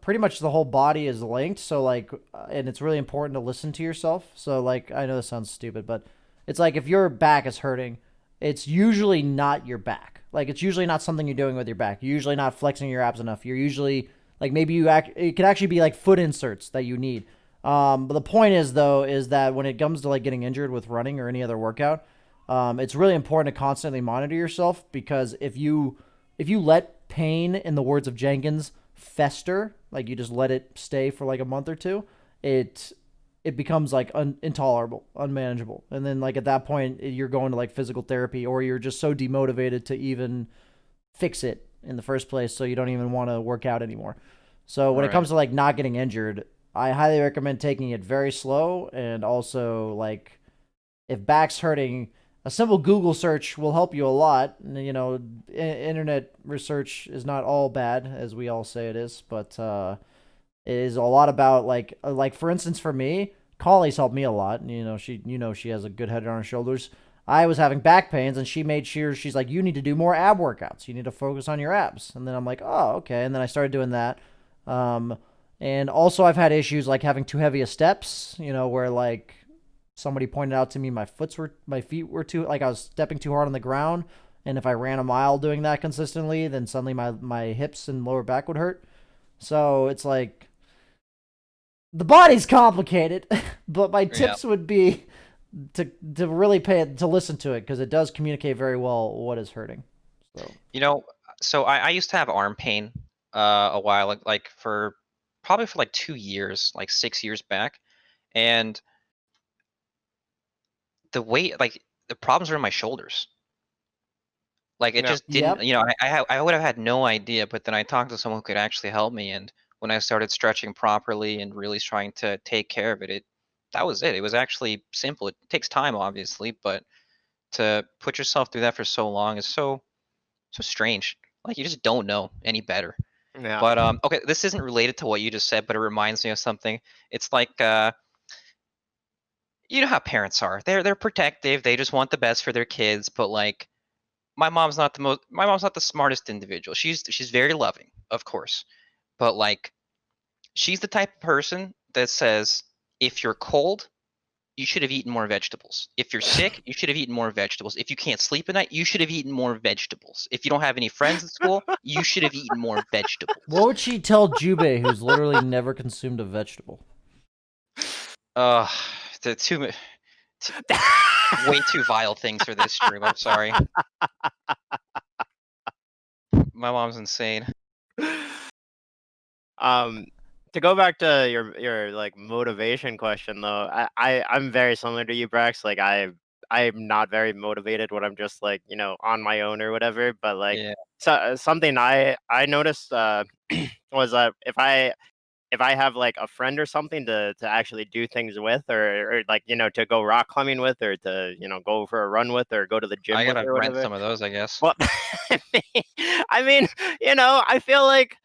pretty much the whole body is linked. So, like, and it's really important to listen to yourself. So, like, I know this sounds stupid, but it's like if your back is hurting, it's usually not your back. Like, it's usually not something you're doing with your back. You're usually not flexing your abs enough. You're usually, like, maybe it could actually be like foot inserts that you need. But the point is, though, is that when it comes to like getting injured with running or any other workout, it's really important to constantly monitor yourself because if you let pain, in the words of Jenkins, fester, like you just let it stay for like a month or two, it becomes like intolerable, unmanageable, and then like at that point you're going to like physical therapy or you're just so demotivated to even fix it in the first place, so you don't even want to work out anymore. So when it Right. comes to like not getting injured, I highly recommend taking it very slow, and also like if back's hurting, a simple Google search will help you a lot. You know, internet research is not all bad, as we all say it is, but it is a lot about like for instance, for me, Collie's helped me a lot. You know, she has a good head on her shoulders. I was having back pains, and she made sure she's like, you need to do more ab workouts. You need to focus on your abs. And then I'm like, oh, okay. And then I started doing that. And also I've had issues like having too heavy of steps. You know, where like somebody pointed out to me my feet were too, like I was stepping too hard on the ground, and if I ran a mile doing that consistently, then suddenly my hips and lower back would hurt. So it's like the body's complicated, but my tips would be to really to listen to it, because it does communicate very well what is hurting. So You know, so I used to have arm pain a while, like for probably for like 2 years, like 6 years back, and the weight, like the problems were in my shoulders. Like it Yeah. just didn't, Yep. you know, I would have had no idea, but then I talked to someone who could actually help me, and when I started stretching properly and really trying to take care of it, that was it. It was actually simple. It takes time, obviously, but to put yourself through that for so long is so strange. Like you just don't know any better. Yeah. But okay, this isn't related to what you just said, but it reminds me of something. It's like you know how parents are. They're protective. They just want the best for their kids, but like my mom's not the smartest individual. She's very loving, of course. But like she's the type of person that says if you're cold, you should have eaten more vegetables. If you're sick, you should have eaten more vegetables. If you can't sleep at night, you should have eaten more vegetables. If you don't have any friends at school, you should have eaten more vegetables. what would she tell Jubei, who's literally never consumed a vegetable? The way too vile things for this stream. I'm sorry. My mom's insane. Um, to go back to your like motivation question though, I'm very similar to you, Brax. Like I'm not very motivated when I'm just like on my own or whatever. But like Yeah. something I noticed was that if I have like a friend or something to actually do things with, or like to go rock climbing with, or to go for a run with, or go to the I gym with, gotta or rent whatever. some of those, I guess. Well, I mean, I feel like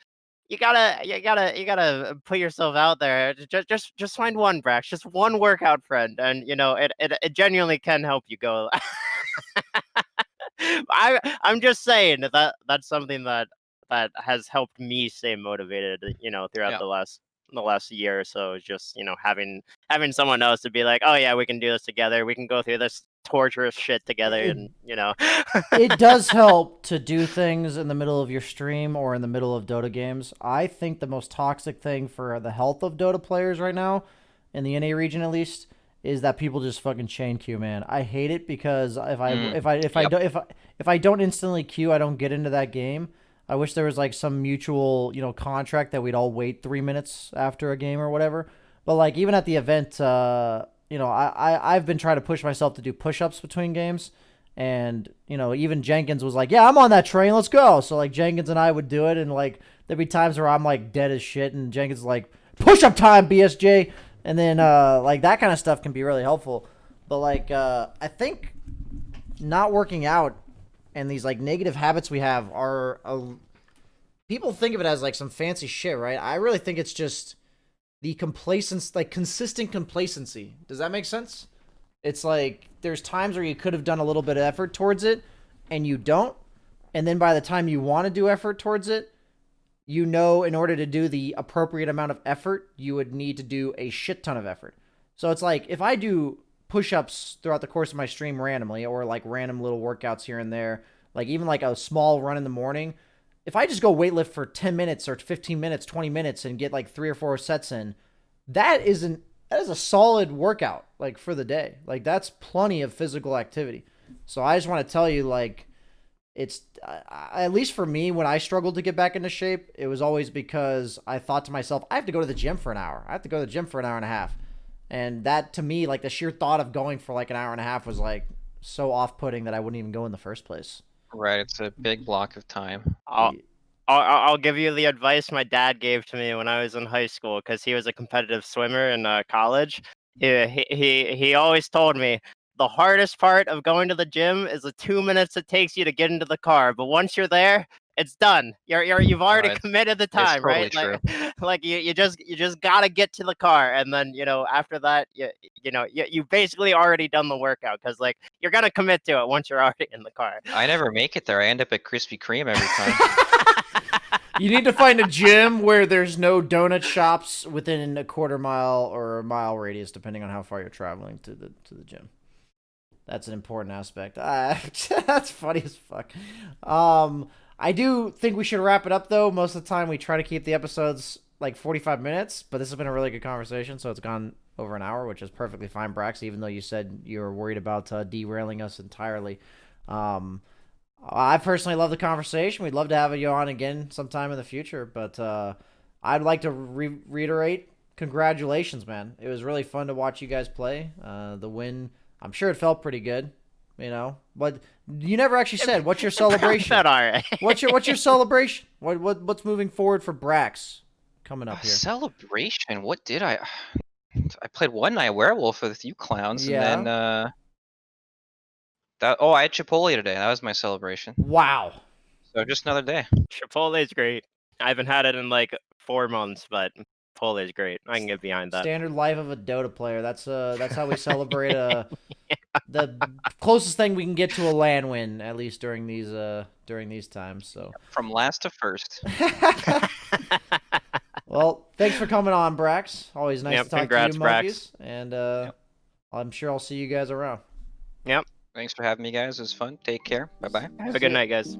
you gotta put yourself out there. Just find one, Brax. Just one workout friend, and it genuinely can help you go. I'm just saying that's something that has helped me stay motivated. Throughout Yeah. the last year or so. Is just having someone else to be like, oh yeah, we can do this together. We can go through this torturous shit together, It, and it does help to do things in the middle of your stream or in the middle of Dota games. I think the most toxic thing for the health of Dota players right now, in the NA region at least, is that people just fucking chain queue, man. I hate it because Yep. if I don't instantly queue, I don't get into that game. I wish there was like some mutual, contract that we'd all wait 3 minutes after a game or whatever. But like even at the event, I've been trying to push myself to do push-ups between games. And, even Jenkins was like, yeah, I'm on that train. Let's go. So, like, Jenkins and I would do it. And, like, there'd be times where I'm, like, dead as shit. And Jenkins is like, push up time, BSJ. And then, like, that kind of stuff can be really helpful. But, like, I think not working out and these, like, negative habits we have are. People think of it as, like, some fancy shit, right? I really think it's just the complacence, like, consistent complacency. Does that make sense? It's like there's times where you could have done a little bit of effort towards it and you don't. And then by the time you want to do effort towards it, in order to do the appropriate amount of effort, you would need to do a shit ton of effort. So it's like if I do push-ups throughout the course of my stream randomly, or like random little workouts here and there, like even like a small run in the morning, if I just go weightlift for 10 minutes or 15 minutes, 20 minutes and get like 3 or 4 sets in, that is a solid workout, like, for the day. Like, that's plenty of physical activity. So I just want to tell you, like, it's at least for me, when I struggled to get back into shape, it was always because I thought to myself, I have to go to the gym for an hour. I have to go to the gym for an hour and a half. And that, to me, like, the sheer thought of going for like an hour and a half was like so off-putting that I wouldn't even go in the first place. Right. It's a big block of time. I'll give you the advice my dad gave to me when I was in high school, because he was a competitive swimmer in college. He always told me the hardest part of going to the gym is the 2 minutes it takes you to get into the car, but once you're there, it's done. You've already Right. committed the It's time, totally right? true. Like you just gotta get to the car, and then after that you basically already done the workout, because like you're gonna commit to it once you're already in the car. I never make it there. I end up at Krispy Kreme every time. You need to find a gym where there's no donut shops within a quarter mile or a mile radius, depending on how far you're traveling to the gym. That's an important aspect. That's funny as fuck. I do think we should wrap it up, though. Most of the time, we try to keep the episodes like 45 minutes, but this has been a really good conversation, so it's gone over an hour, which is perfectly fine, Brax, even though you said you were worried about derailing us entirely. I personally love the conversation. We'd love to have you on again sometime in the future, but I'd like to reiterate, congratulations, man. It was really fun to watch you guys play. The win, I'm sure it felt pretty good, but you never actually said, what's your celebration? Felt all right. What's your celebration? What's moving forward for Brax coming up A here? celebration? What did I played One Night Werewolf with you clowns, Yeah. and then I had Chipotle today. That was my celebration. Wow. So just another day. Chipotle is great. I haven't had it in like 4 months, but Chipotle is great. I can get behind that. Standard life of a Dota player. That's how we celebrate the closest thing we can get to a LAN win, at least during these times. So From last to first. Well, thanks for coming on, Brax. Always nice to talk congrats, to you, monkeys. Brax. And I'm sure I'll see you guys around. Yep. Thanks for having me, guys. It was fun. Take care. Bye-bye. Have a good night, guys.